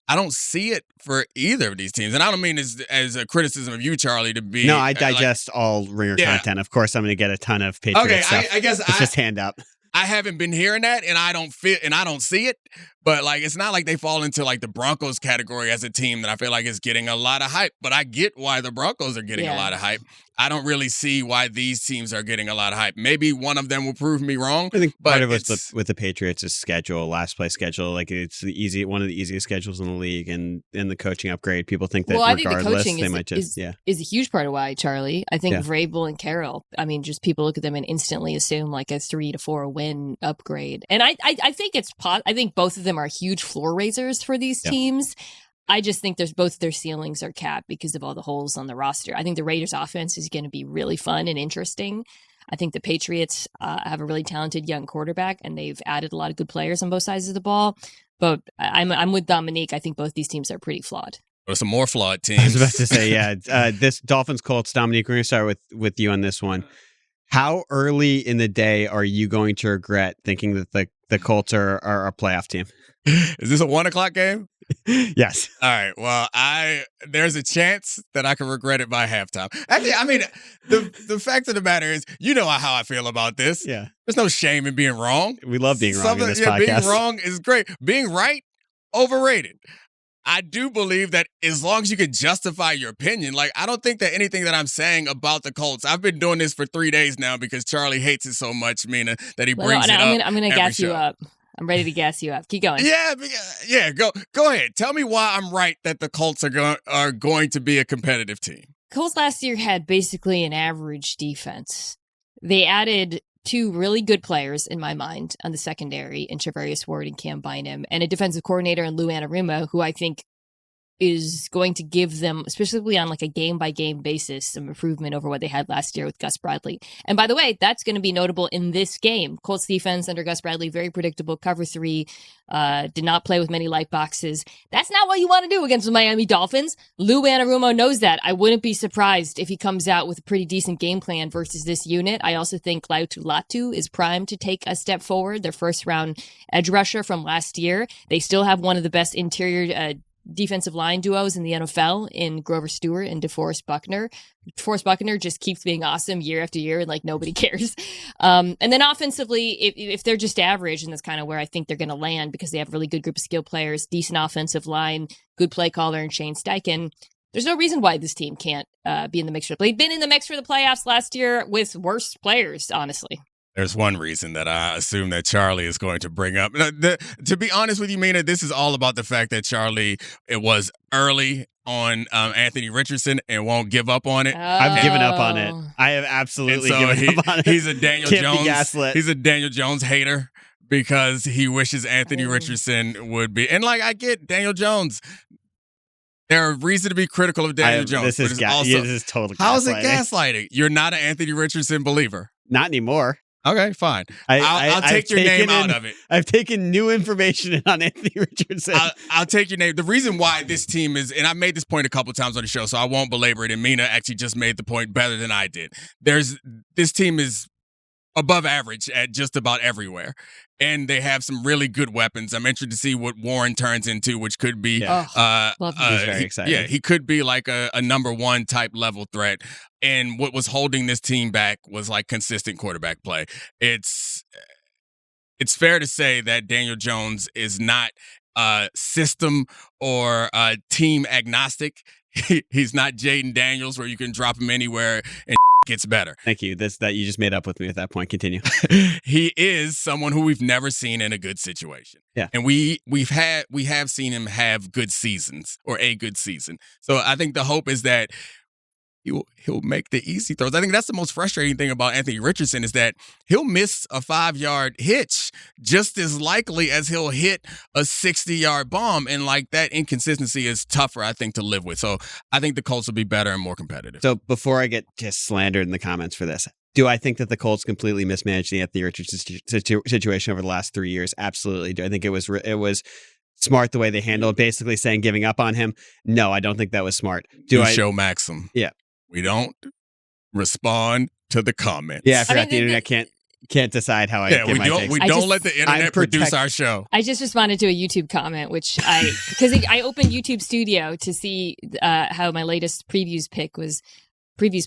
I don't see it for either of these teams. And I don't mean as a criticism of you, Charlie, to be. No, I digest all Ringer content. Of course, I'm going to get a ton of Patriots stuff. I guess it's just hand up. I haven't been hearing that, and I don't see it. But like, it's not like they fall into like the Broncos category as a team that I feel like is getting a lot of hype. But I get why the Broncos are getting a lot of hype. I don't really see why these teams are getting a lot of hype. Maybe one of them will prove me wrong. I think part of it's with the Patriots' schedule, last place schedule. Like it's one of the easiest schedules in the league, and in the coaching upgrade, people think that regardless, they might just is a huge part of why, Charlie. I think Vrabel and Carroll. I mean, just people look at them and instantly assume like a 3-4 win upgrade, and I think I think both of them are huge floor raisers for these teams. I just think both their ceilings are capped because of all the holes on the roster. I think the Raiders offense is going to be really fun and interesting. I think the Patriots have a really talented young quarterback, and they've added a lot of good players on both sides of the ball. But I'm with Domonique. I think both these teams are pretty flawed. Or some more flawed teams. I was about to say, this Dolphins-Colts, Domonique, we're going to start with you on this one. How early in the day are you going to regret thinking that the Colts are a playoff team? Is this a 1:00 game? Yes. All right. Well, there's a chance that I can regret it by halftime. Actually, I mean, the fact of the matter is, you know how I feel about this. Yeah. There's no shame in being wrong. We love being wrong in this podcast. Being wrong is great. Being right, overrated. I do believe that as long as you can justify your opinion, like I don't think that anything that I'm saying about the Colts, I've been doing this for 3 days now because Charlie hates it so much, Mina, that he brings it up. I'm going to gas you up. I'm ready to gas you up. Keep going. Yeah. Go ahead. Tell me why I'm right that the Colts are going to be a competitive team. Colts last year had basically an average defense. They added 2 really good players in my mind on the secondary in Charvarius Ward and Cam Bynum, and a defensive coordinator in Lou Anarumo, who I think is going to give them, especially on like a game-by-game basis, some improvement over what they had last year with Gus Bradley. And by the way, that's going to be notable in this game. Colts defense under Gus Bradley, very predictable, cover 3, did not play with many light boxes. That's not what you want to do against the Miami Dolphins. Lou Anarumo knows that. I wouldn't be surprised if he comes out with a pretty decent game plan versus this unit. I also think Laiatu Latu is primed to take a step forward, their first-round edge rusher from last year. They still have one of the best interior defensive line duos in the NFL in Grover Stewart and DeForest Buckner. DeForest Buckner just keeps being awesome year after year, and like nobody cares. And then offensively, if they're just average, and that's kind of where I think they're going to land because they have a really good group of skill players, decent offensive line, good play caller, and Shane Steichen. There's no reason why this team can't be in the mix. They've been in the mix for the playoffs last year with worse players, honestly. There's one reason that I assume that Charlie is going to bring up. To be honest with you, Mina, this is all about the fact that Charlie, it was early on Anthony Richardson and won't give up on it. I've given up on it. I have absolutely given up on it. He's a Daniel Can't Jones. Be gaslit. He's a Daniel Jones hater because he wishes Anthony Richardson would be. And like, I get Daniel Jones. There are reasons to be critical of Daniel Jones. This is total gaslighting. How is it gaslighting? You're not an Anthony Richardson believer. Not anymore. Okay, fine. I'll take your name out of it. I've taken new information in on Anthony Richardson. I'll take your name. The reason why this team is, and I made this point a couple times on the show, so I won't belabor it, and Mina actually just made the point better than I did. This team is above average at just about everywhere, and they have some really good weapons. I'm interested to see what Warren turns into, which could be he's very exciting. Yeah, he could be like a number 1 type level threat. And what was holding this team back was like consistent quarterback play. It's fair to say that Daniel Jones is not system or team agnostic. He's not Jaden Daniels where you can drop him anywhere and gets better. Thank you. That you just made up with me at that point. Continue. He is someone who we've never seen in a good situation. Yeah. And we have seen him have good seasons or a good season. So I think the hope is that he'll make the easy throws. I think that's the most frustrating thing about Anthony Richardson is that he'll miss a 5-yard hitch just as likely as he'll hit a 60-yard bomb. And like that inconsistency is tougher, I think, to live with. So I think the Colts will be better and more competitive. So before I get just slandered in the comments for this, do I think that the Colts completely mismanaged the Anthony Richardson situation over the last 3 years? Absolutely. Do I think it was smart the way they handled it, basically saying giving up on him? No, I don't think that was smart. Show Maxim. Yeah. We don't respond to the comments. Yeah, I forgot the internet can't decide how I get my takes. We don't let the internet produce our show. I just responded to a YouTube comment, because I opened YouTube Studio to see how my latest previews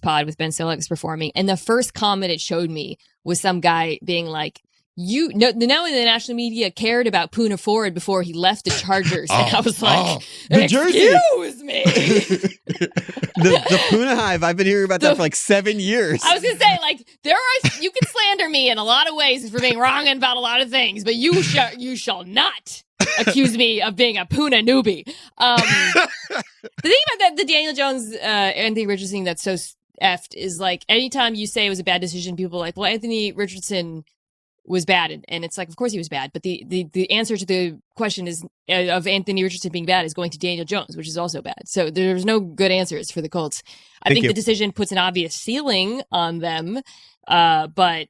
pod with Ben Solak is performing, and the first comment it showed me was some guy being like, now the national media cared about Poona Ford before he left the Chargers. And I was like, the jersey. Excuse me. the Poona Hive, I've been hearing about that for like 7 years. I was going to say, like, you can slander me in a lot of ways for being wrong about a lot of things, but you shall not accuse me of being a Poona newbie. The thing about the Daniel Jones, Anthony Richardson thing that's so effed is like, anytime you say it was a bad decision, people are like, well, Anthony Richardson was bad, and it's like, of course he was bad, but the answer to the question is of Anthony Richardson being bad is going to Daniel Jones, which is also bad. So there's no good answers for the Colts. I think the decision puts an obvious ceiling on them, but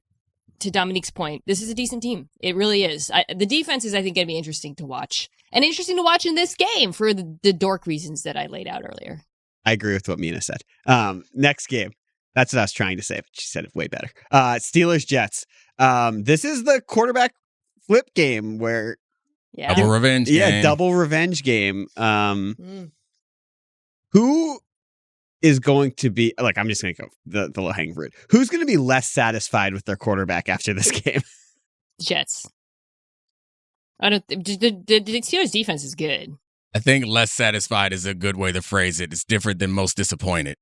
to Dominique's point, this is a decent team. It really is. The defense is, I think, going to be interesting to watch, and interesting to watch in this game for the dork reasons that I laid out earlier. I agree with what Mina said. Next game. That's what I was trying to say, but she said it way better. Steelers-Jets. This is the quarterback flip game where... Double revenge game. Yeah, double revenge game. Who is going to be... Like, I'm just going to go the low-hanging fruit. Who's going to be less satisfied with their quarterback after this game? Jets. The Steelers' defense is good. I think less satisfied is a good way to phrase it. It's different than most disappointed.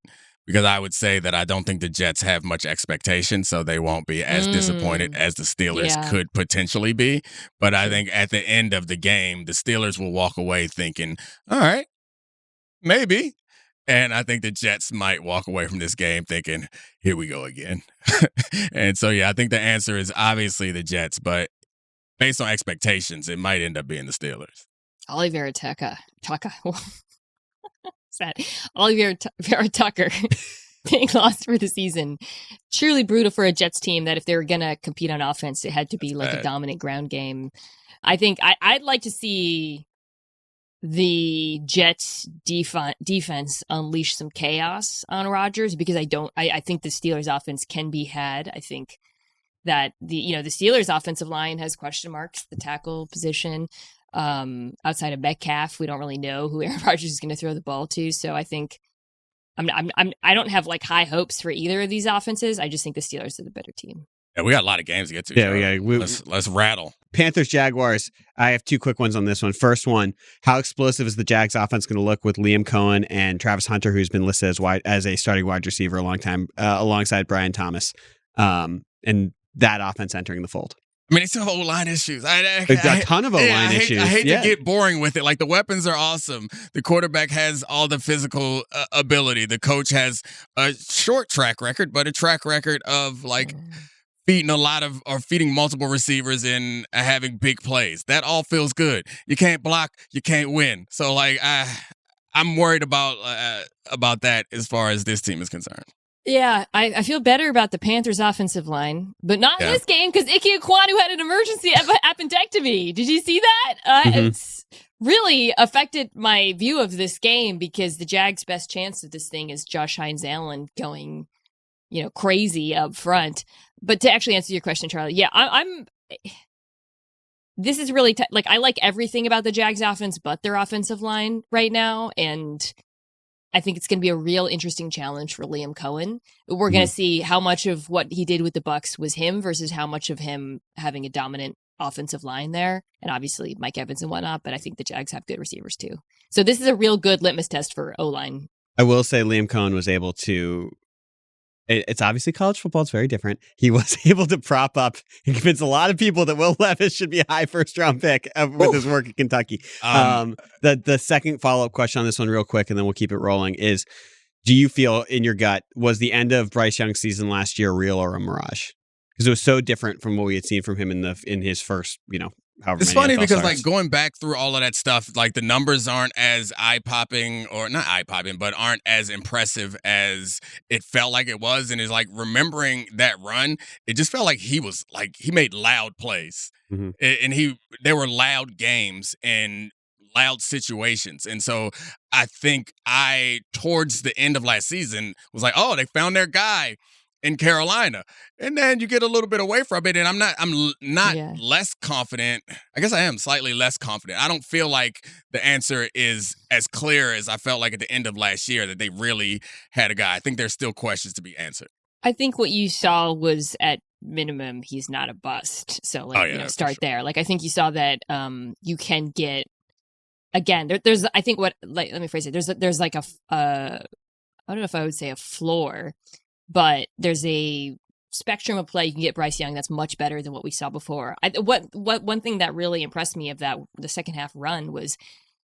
Because I would say that I don't think the Jets have much expectation, so they won't be as disappointed as the Steelers could potentially be. But I think at the end of the game, the Steelers will walk away thinking, all right, maybe. And I think the Jets might walk away from this game thinking, here we go again. And so, yeah, I think the answer is obviously the Jets, but based on expectations, it might end up being the Steelers. Oliver Tucker. That Oliver Tucker being lost for the season. Truly brutal for a Jets team that if they were going to compete on offense, it had to be like a dominant ground game. I think I'd like to see the Jets defense unleash some chaos on Rodgers, because I think the Steelers offense can be had. I think that the Steelers offensive line has question marks, the tackle position. Outside of Metcalf, we don't really know who Aaron Rodgers is going to throw the ball to. So I think I don't have like high hopes for either of these offenses. I just think the Steelers are the better team. Yeah, we got a lot of games to get to. Yeah, let's rattle. Panthers-Jaguars. I have two quick ones on this one. First one, how explosive is the Jags offense going to look with Liam Cohen and Travis Hunter, who's been listed as a starting wide receiver a long time, alongside Brian Thomas, and that offense entering the fold? I mean, it's a whole line issues. There's a ton of O-line issues. I hate to get boring with it. Like, the weapons are awesome. The quarterback has all the physical ability. The coach has a short track record, but a track record of like feeding multiple receivers and having big plays. That all feels good. You can't block, you can't win. So like, I'm worried about that as far as this team is concerned. Yeah, I feel better about the Panthers' offensive line, but not in this game because Ike Ekwonu had an emergency appendectomy. Did you see that? It's really affected my view of this game because the Jags' best chance of this thing is Josh Hines-Allen going, crazy up front. But to actually answer your question, Charlie, I'm. This is really I like everything about the Jags' offense, but their offensive line right now, and I think it's going to be a real interesting challenge for Liam Cohen. We're going to see how much of what he did with the Bucs was him versus how much of him having a dominant offensive line there. And obviously Mike Evans and whatnot, but I think the Jags have good receivers too. So this is a real good litmus test for O-line. I will say Liam Cohen was able to, it's obviously college football. It's very different. He was able to prop up and convince a lot of people that Will Levis should be a high first-round pick with his work at Kentucky. The second follow-up question on this one real quick, and then we'll keep it rolling, is do you feel in your gut, was the end of Bryce Young's season last year real or a mirage? Because it was so different from what we had seen from him in his first, however It's many funny NFL because starts. like going back through all of that stuff, like the numbers aren't as eye-popping, or not eye-popping, but aren't as impressive as it felt like it was. And it's like remembering that run, it just felt like he made loud plays. Mhm. And there were loud games and loud situations. And so I think towards the end of last season was like, oh, they found their guy in Carolina. And then you get a little bit away from it, and I'm not less confident. I guess I am slightly less confident. I don't feel like the answer is as clear as I felt like at the end of last year that they really had a guy. I think there's still questions to be answered. I think what you saw was at minimum, he's not a bust. So start there. Like I think you saw that you can get, again, there's I think let me phrase it. There's like I don't know if I would say a floor, but there's a spectrum of play you can get Bryce Young that's much better than what we saw before. One thing that really impressed me of the second half run was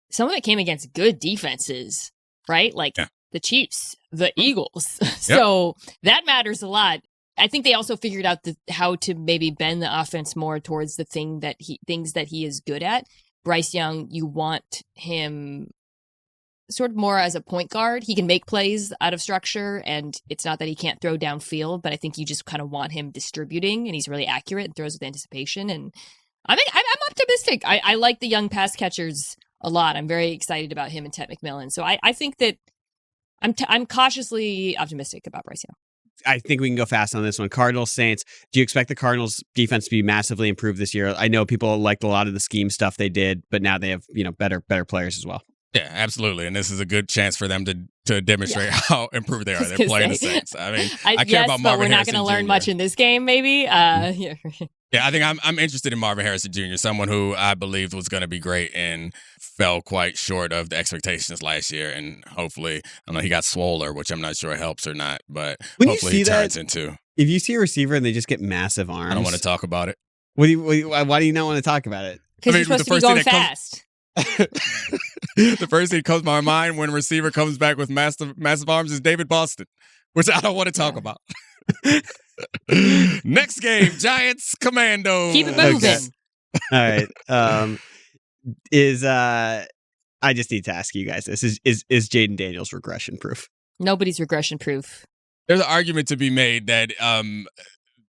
some of it came against good defenses, right? Like the Chiefs, the Eagles. So that matters a lot. I think they also figured out how to maybe bend the offense more towards the things that he is good at. Bryce Young, you want him sort of more as a point guard. He can make plays out of structure, and it's not that he can't throw downfield, but I think you just kind of want him distributing, and he's really accurate and throws with anticipation. And I'm optimistic. I like the young pass catchers a lot. I'm very excited about him and Ted McMillan. So I think that I'm cautiously optimistic about Bryce Young. I think we can go fast on this one. Cardinals, Saints. Do you expect the Cardinals defense to be massively improved this year? I know people liked a lot of the scheme stuff they did, but now they have, better players as well. Yeah, absolutely. And this is a good chance for them to demonstrate how improved they are. They're playing the Saints. I mean, I care about Marvin Harrison Jr. But we're not going to learn much in this game, maybe. Yeah, I think I'm interested in Marvin Harrison Jr., someone who I believed was going to be great and fell quite short of the expectations last year. And hopefully, I don't know, he got swoller, which I'm not sure helps or not, but hopefully he turns into. If you see a receiver and they just get massive arms. I don't want to talk about it. Why do you not want to talk about it? Because you're supposed to be going fast. The first thing that comes to my mind when a receiver comes back with massive arms is David Boston, which I don't want to talk about. Next game, Giants Commandos. Keep it moving. Okay. All right. I just need to ask you guys this. Is Jaden Daniels regression proof? Nobody's regression proof. There's an argument to be made that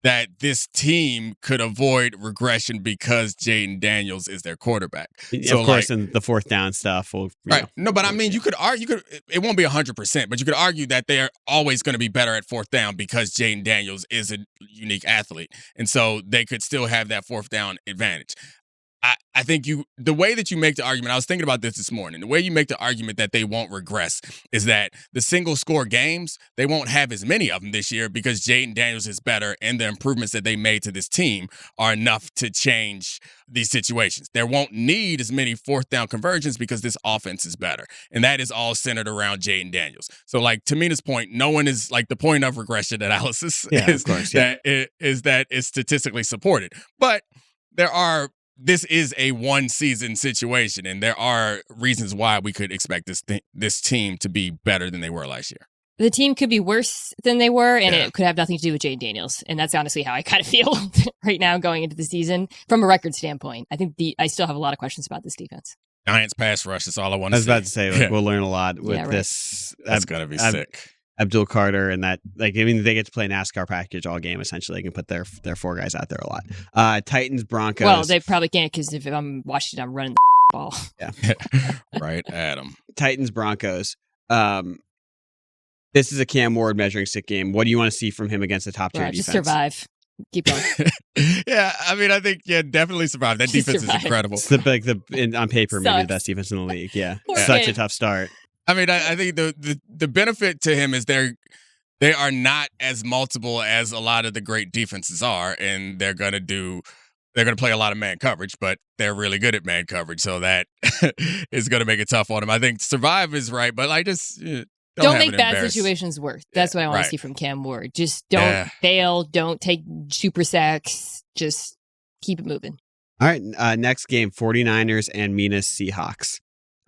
that this team could avoid regression because Jaden Daniels is their quarterback. So of course, in the fourth down stuff. Right. No, but I mean, you could argue, it won't be 100%, but you could argue that they're always going to be better at fourth down because Jaden Daniels is a unique athlete. And so they could still have that fourth down advantage. I think the way that you make the argument, I was thinking about this morning, the way you make the argument that they won't regress is that the single score games, they won't have as many of them this year because Jaden Daniels is better and the improvements that they made to this team are enough to change these situations. There won't need as many fourth down conversions because this offense is better. And that is all centered around Jaden Daniels. So like to Mina's point, no one is like the point of regression analysis that it's statistically supported. But this is a one-season situation, and there are reasons why we could expect this team to be better than they were last year. The team could be worse than they were, and it could have nothing to do with Jaden Daniels. And that's honestly how I kind of feel right now going into the season from a record standpoint. I think I still have a lot of questions about this defense. Giants pass rush is all I want to say. I was about to say, we'll learn a lot with this. That's going to be sick. Abdul Carter and that, they get to play NASCAR package all game. Essentially, they can put their four guys out there a lot. Titans, Broncos. Well, they probably can't because if I'm Washington, I'm running the ball. Yeah, right, Adam. Titans, Broncos. This is a Cam Ward measuring stick game. What do you want to see from him against the top tier defense? Just survive. Keep going. Yeah, I mean, I think definitely survive. That defense is incredible. It's on paper, maybe the best defense in the league. Yeah, such a tough start. I mean, I think the benefit to him is they are not as multiple as a lot of the great defenses are, and they're going to play a lot of man coverage, but they're really good at man coverage, so that is going to make it tough on him. I think survive is right, but like just don't make bad situations worse. That's what I want to see from Cam Ward. Just don't fail. Don't take super sacks. Just keep it moving. All right, next game, 49ers and Mina's Seahawks.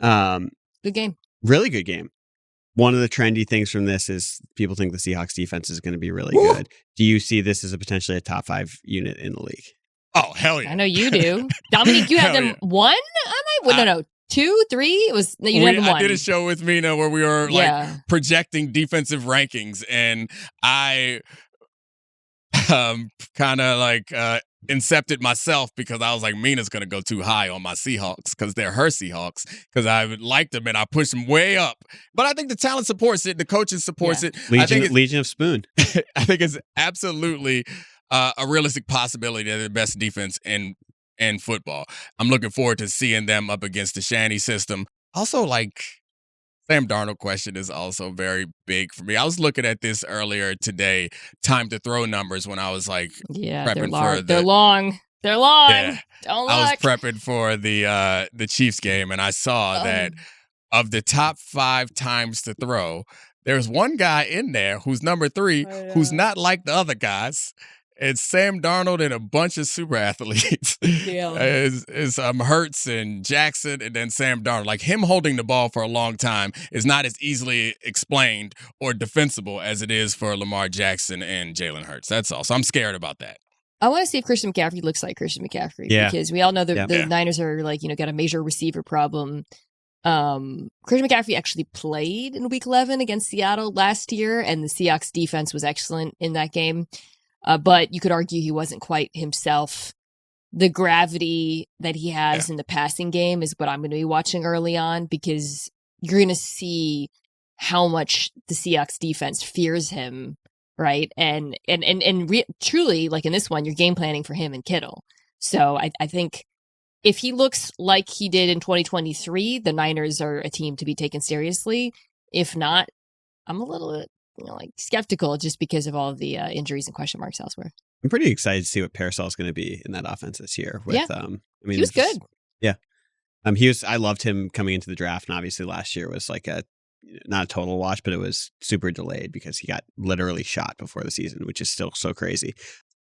Good game. Really good game. one of the trendy things from this is people think the Seahawks defense is going to be really Woo. good. Do you see this as a potentially a top 5 unit in the league? Oh, hell yeah. I know you do. Dominique, you had them 1? No, 2, 3? It was you didn't have them 1. I did a show with Mina where we were projecting defensive rankings, and I kind of incepted myself because I was like, Mina's going to go too high on my Seahawks because they're her Seahawks, because I liked them and I pushed them way up. But I think the talent supports it. The coaching supports it. Legion of Spoon. I think it's absolutely a realistic possibility that they're the best defense in football. I'm looking forward to seeing them up against the Shanny system. Also, Sam Darnold question is also very big for me. I was looking at this earlier today, time to throw numbers, when I was prepping they're long. Yeah. Don't look. I was prepping for the Chiefs game, and I saw that of the top 5 times to throw, there's one guy in there who's number 3, who's not like the other guys. It's Sam Darnold and a bunch of super athletes. Yeah. It's Hurts and Jackson, and then Sam Darnold. Him holding the ball for a long time is not as easily explained or defensible as it is for Lamar Jackson and Jalen Hurts. That's all. So I'm scared about that. I want to see if Christian McCaffrey looks like Christian McCaffrey, because we all know the Niners are got a major receiver problem. Christian McCaffrey actually played in Week 11 against Seattle last year, and the Seahawks defense was excellent in that game. But you could argue he wasn't quite himself. The gravity that he has in the passing game is what I'm going to be watching early on, because you're going to see how much the Seahawks defense fears him, right? And truly, in this one, you're game planning for him and Kittle. So I think if he looks like he did in 2023, the Niners are a team to be taken seriously. If not, I'm a little skeptical, just because of all of the injuries and question marks elsewhere. I'm pretty excited to see what Parasol's going to be in that offense this year. He was good. Yeah. I loved him coming into the draft, and obviously last year was not a total wash, but it was super delayed because he got literally shot before the season, which is still so crazy.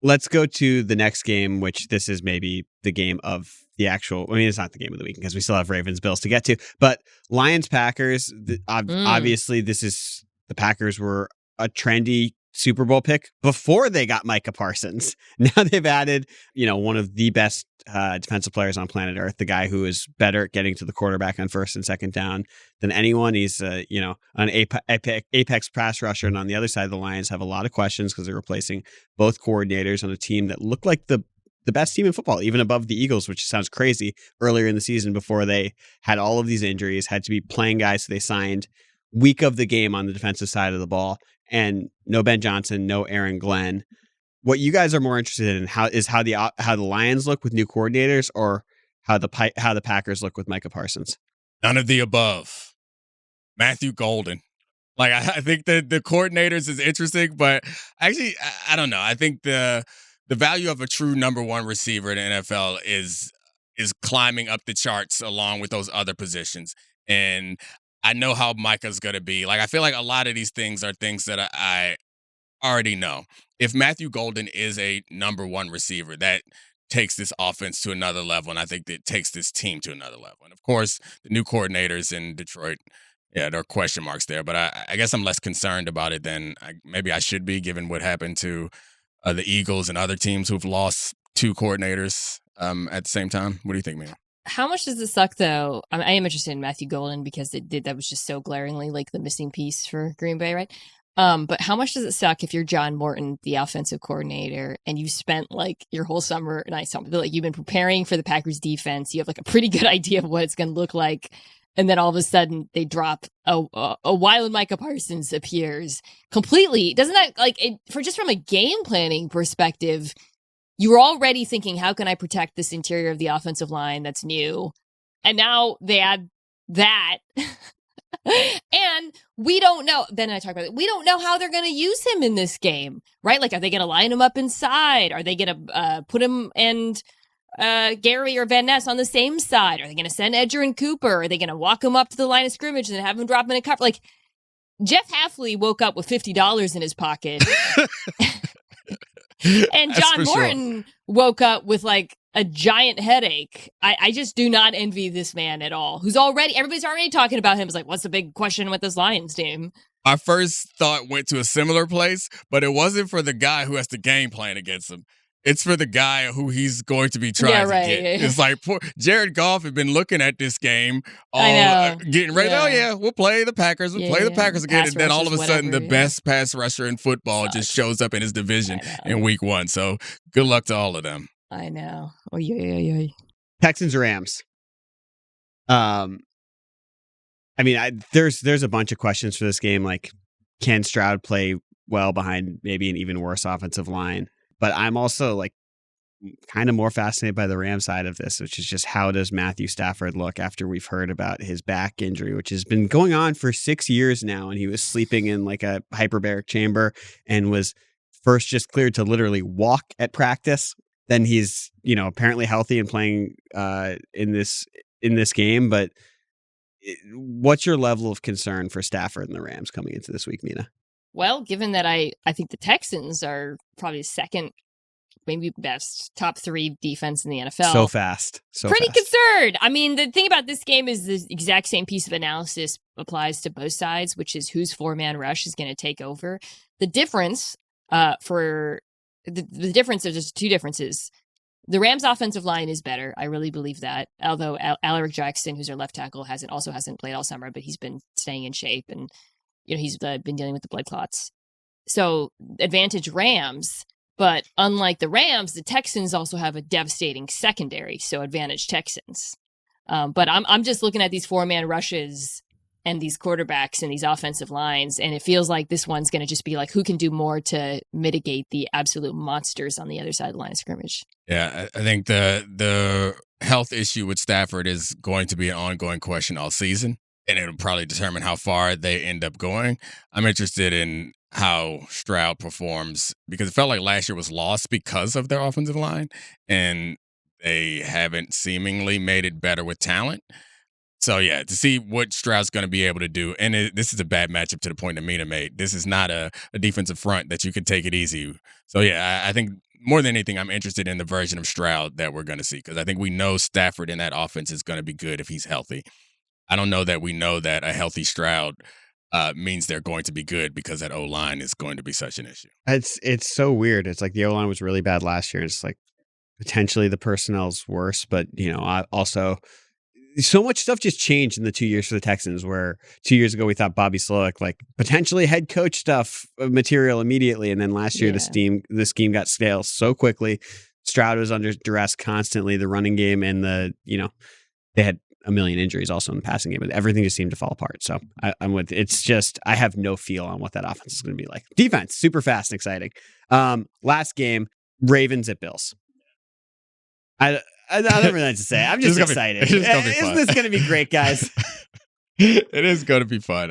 Let's go to the next game, which this is maybe the game of the actual, it's not the game of the week because we still have Ravens-Bills to get to, but Lions-Packers, obviously the Packers were a trendy Super Bowl pick before they got Micah Parsons. Now they've added, one of the best defensive players on planet Earth, the guy who is better at getting to the quarterback on first and second down than anyone. He's, an apex pass rusher. And on the other side, the Lions have a lot of questions because they're replacing both coordinators on a team that looked like the best team in football, even above the Eagles, which sounds crazy, earlier in the season before they had all of these injuries, had to be playing guys they signed week of the game on the defensive side of the ball, and no Ben Johnson, no Aaron Glenn. What you guys are more interested in how the Lions look with new coordinators, or how the Packers look with Micah Parsons? None of the above. Matthew Golden. I think the coordinators is interesting, but actually I don't know. I think the value of a true number 1 receiver in the NFL is climbing up the charts along with those other positions. And I know how Micah's going to be. I feel like a lot of these things are things that I already know. If Matthew Golden is a number 1 receiver, that takes this offense to another level, and I think that takes this team to another level. And, of course, the new coordinators in Detroit, there are question marks there. But I guess I'm less concerned about it than maybe I should be, given what happened to the Eagles and other teams who've lost 2 coordinators at the same time. What do you think, man? How much does it suck, though? I am interested in Matthew Golden because that was just so glaringly the missing piece for Green Bay, right? But how much does it suck if you're John Morton, the offensive coordinator, and you spent your whole summer, and I feel like you've been preparing for the Packers defense. You have a pretty good idea of what it's going to look like. And then all of a sudden they drop a while Micah Parsons appears completely. Doesn't that from a game planning perspective, you were already thinking, how can I protect this interior of the offensive line that's new? And now they add that. And we don't know. Then I talk about it. We don't know how they're going to use him in this game, right? Are they going to line him up inside? Are they going to put him and Gary or Van Ness on the same side? Are they going to send Edger and Cooper? Are they going to walk him up to the line of scrimmage and have him drop in a cover? Jeff Hafley woke up with $50 in his pocket. And John Morton woke up with a giant headache. I just do not envy this man at all. Everybody's already talking about him. It's like, what's the big question with this Lions team? My first thought went to a similar place, but it wasn't for the guy who has the game plan against him. It's for the guy who he's going to be trying to get. Yeah. It's like Jared Goff had been looking at this game, getting ready. Yeah. Oh, yeah, we'll play the Packers. We'll play the Packers again. And then all of a sudden, the best pass rusher in football just shows up in his division in week 1. So good luck to all of them. I know. Oh, yeah. Texans, Rams. I mean, there's a bunch of questions for this game. Like, can Stroud play well behind maybe an even worse offensive line? But I'm also like kind of more fascinated by the Ram side of this, which is just how does Matthew Stafford look after we've heard about his back injury, which has been going on for 6 years now. And he was sleeping in like a hyperbaric chamber and was first just cleared to literally walk at practice. Then he's, apparently healthy and playing in this game. But what's your level of concern for Stafford and the Rams coming into this week, Mina? Well, given that I think the Texans are probably second, maybe best, top 3 defense in the NFL. So fast. Pretty concerned. I mean, the thing about this game is the exact same piece of analysis applies to both sides, which is whose 4-man rush is going to take over. The difference the difference is just 2 differences. The Rams' offensive line is better. I really believe that. Although Alaric Jackson, who's their left tackle, hasn't played all summer, but he's been staying in shape and he's been dealing with the blood clots. So advantage Rams, but unlike the Rams, the Texans also have a devastating secondary. So advantage Texans. But I'm just looking at these 4-man rushes and these quarterbacks and these offensive lines, and it feels like this one's going to just be like who can do more to mitigate the absolute monsters on the other side of the line of scrimmage. Yeah, I think the health issue with Stafford is going to be an ongoing question all season. And it'll probably determine how far they end up going. I'm interested in how Stroud performs because it felt like last year was lost because of their offensive line, and they haven't seemingly made it better with talent. So, yeah, to see what Stroud's going to be able to do. And this is a bad matchup to the point that Mina made. This is not a defensive front that you can take it easy. So, yeah, I think more than anything, I'm interested in the version of Stroud that we're going to see because I think we know Stafford in that offense is going to be good if he's healthy. I don't know that we know that a healthy Stroud means they're going to be good because that O-line is going to be such an issue. It's so weird. It's like the O-line was really bad last year. It's like potentially the personnel's worse, but also so much stuff just changed in the 2 years for the Texans where 2 years ago we thought Bobby Slowick like potentially head coach stuff material immediately. And then last year the scheme got stale so quickly. Stroud was under duress constantly, the running game and they had a million injuries also in the passing game, but everything just seemed to fall apart. So I'm with, it's just, I have no feel on what that offense is going to be like. Defense, super fast and exciting. Last game, Ravens at Bills. I don't have anything to say. I'm just excited. Isn't this going to be great, guys? It is going to be fun.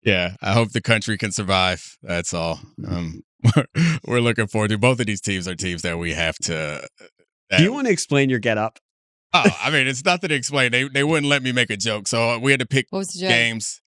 Yeah, I hope the country can survive. That's all. We're looking forward to. Both of these teams are teams that we have to. Do you want to explain your get up? Oh, I mean, it's nothing to explain. They wouldn't let me make a joke, so we had to pick games.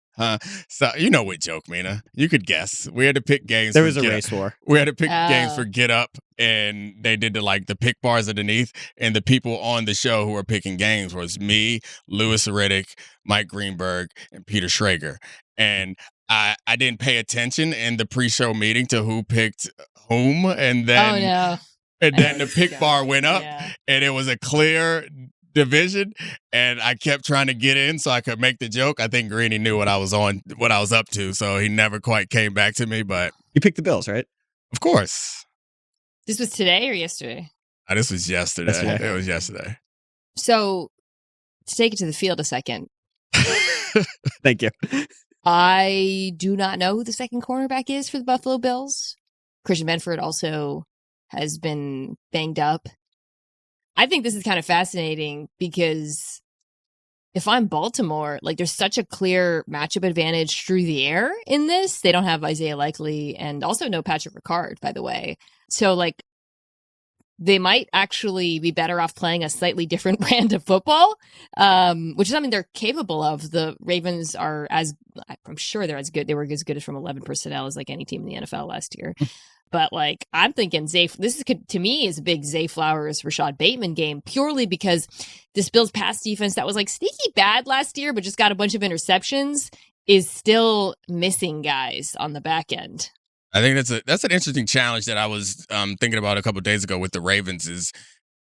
So you know what joke, Mina? You could guess. We had to pick games. There was a race war. We had to pick games for Get Up, and they did the pick bars underneath. And the people on the show who were picking games was me, Louis Riddick, Mike Greenberg, and Peter Schrager. And I didn't pay attention in the pre-show meeting to who picked whom, and then the pick bar went up, and it was a clear division, and I kept trying to get in so I could make the joke. I think Greeny knew what I was up to, so he never quite came back to me. But you picked the Bills, right? Of course. This was today or yesterday? This was yesterday. It was yesterday. So to take it to the field a second. Thank you. I do not know who the second cornerback is for the Buffalo Bills. Christian Benford also has been banged up. I think this is kind of fascinating because if I'm Baltimore, there's such a clear matchup advantage through the air in this. They don't have Isaiah Likely and also no Patrick Ricard, by the way. So they might actually be better off playing a slightly different brand of football, which is something they're capable of. The Ravens are I'm sure they're as good. They were as good as from 11 personnel as any team in the NFL last year. But like, I'm thinking this is, to me, is a big Zay Flowers, Rashad Bateman game, purely because this Bills pass defense that was like sneaky bad last year, but just got a bunch of interceptions, is still missing guys on the back end. I think that's an interesting challenge that I was thinking about a couple of days ago with the Ravens. Is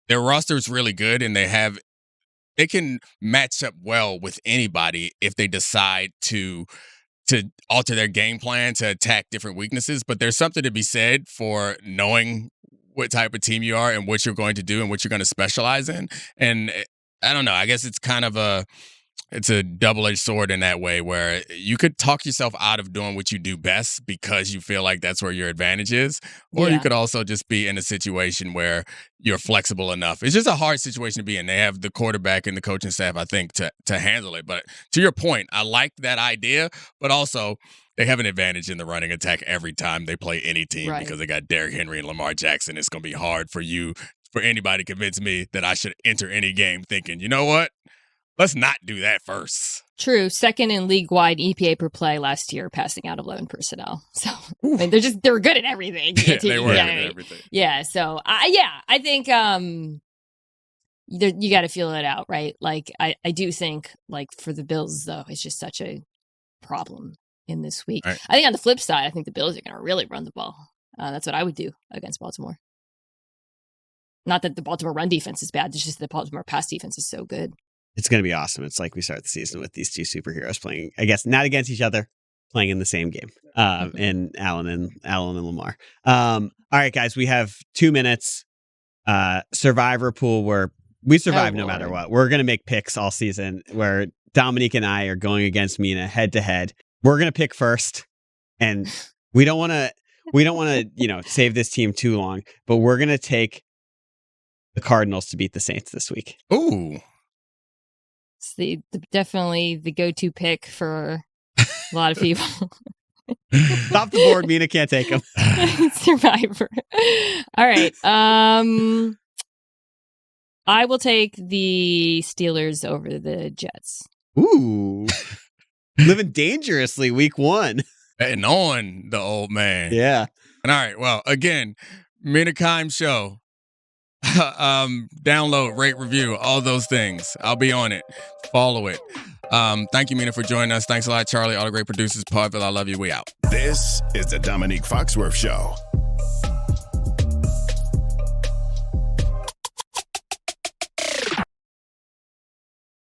their roster is really good, and they can match up well with anybody if they decide to alter their game plan to attack different weaknesses. But there's something to be said for knowing what type of team you are and what you're going to do and what you're going to specialize in. And I don't know, I guess it's kind of a double-edged sword in that way, where you could talk yourself out of doing what you do best because you feel like that's where your advantage is. Or you could also just be in a situation where you're flexible enough. It's just a hard situation to be in. They have the quarterback and the coaching staff, I think, to handle it. But to your point, I like that idea, but also they have an advantage in the running attack every time they play any team, because they got Derrick Henry and Lamar Jackson. It's going to be hard for anybody to convince me that I should enter any game thinking, you know what? Let's not do that first. True. Second in league-wide EPA per play last year, passing out 11 personnel. So I mean, they're good at everything. Yeah, they were good at everything. Yeah. So I think you got to feel it out, right? Like I do think, like, for the Bills though, it's just such a problem in this week. Right. I think on the flip side, I think the Bills are going to really run the ball. That's what I would do against Baltimore. Not that the Baltimore run defense is bad; it's just the Baltimore pass defense is so good. It's going to be awesome. It's like we start the season with these two superheroes playing, I guess, not against each other, playing in the same game. And Allen and Lamar. All right, guys, we have 2 minutes. Survivor pool where we survive no matter what. We're going to make picks all season where Domonique and I are going against Mina head to head. We're going to pick first, and we don't want to, save this team too long, but we're going to take the Cardinals to beat the Saints this week. Ooh. It's definitely the go-to pick for a lot of people. Top the board, Mina can't take them. Survivor. All right. I will take the Steelers over the Jets. Ooh. Living dangerously week 1. Betting on the old man. Yeah. And all right. Well, again, Mina Kimes Show. Download, rate, review, all those things. I'll be on it. Follow it. Thank you, Mina, for joining us. Thanks a lot, Charlie, all the great producers. Podville, I love you. We out. This is the Domonique Foxworth Show.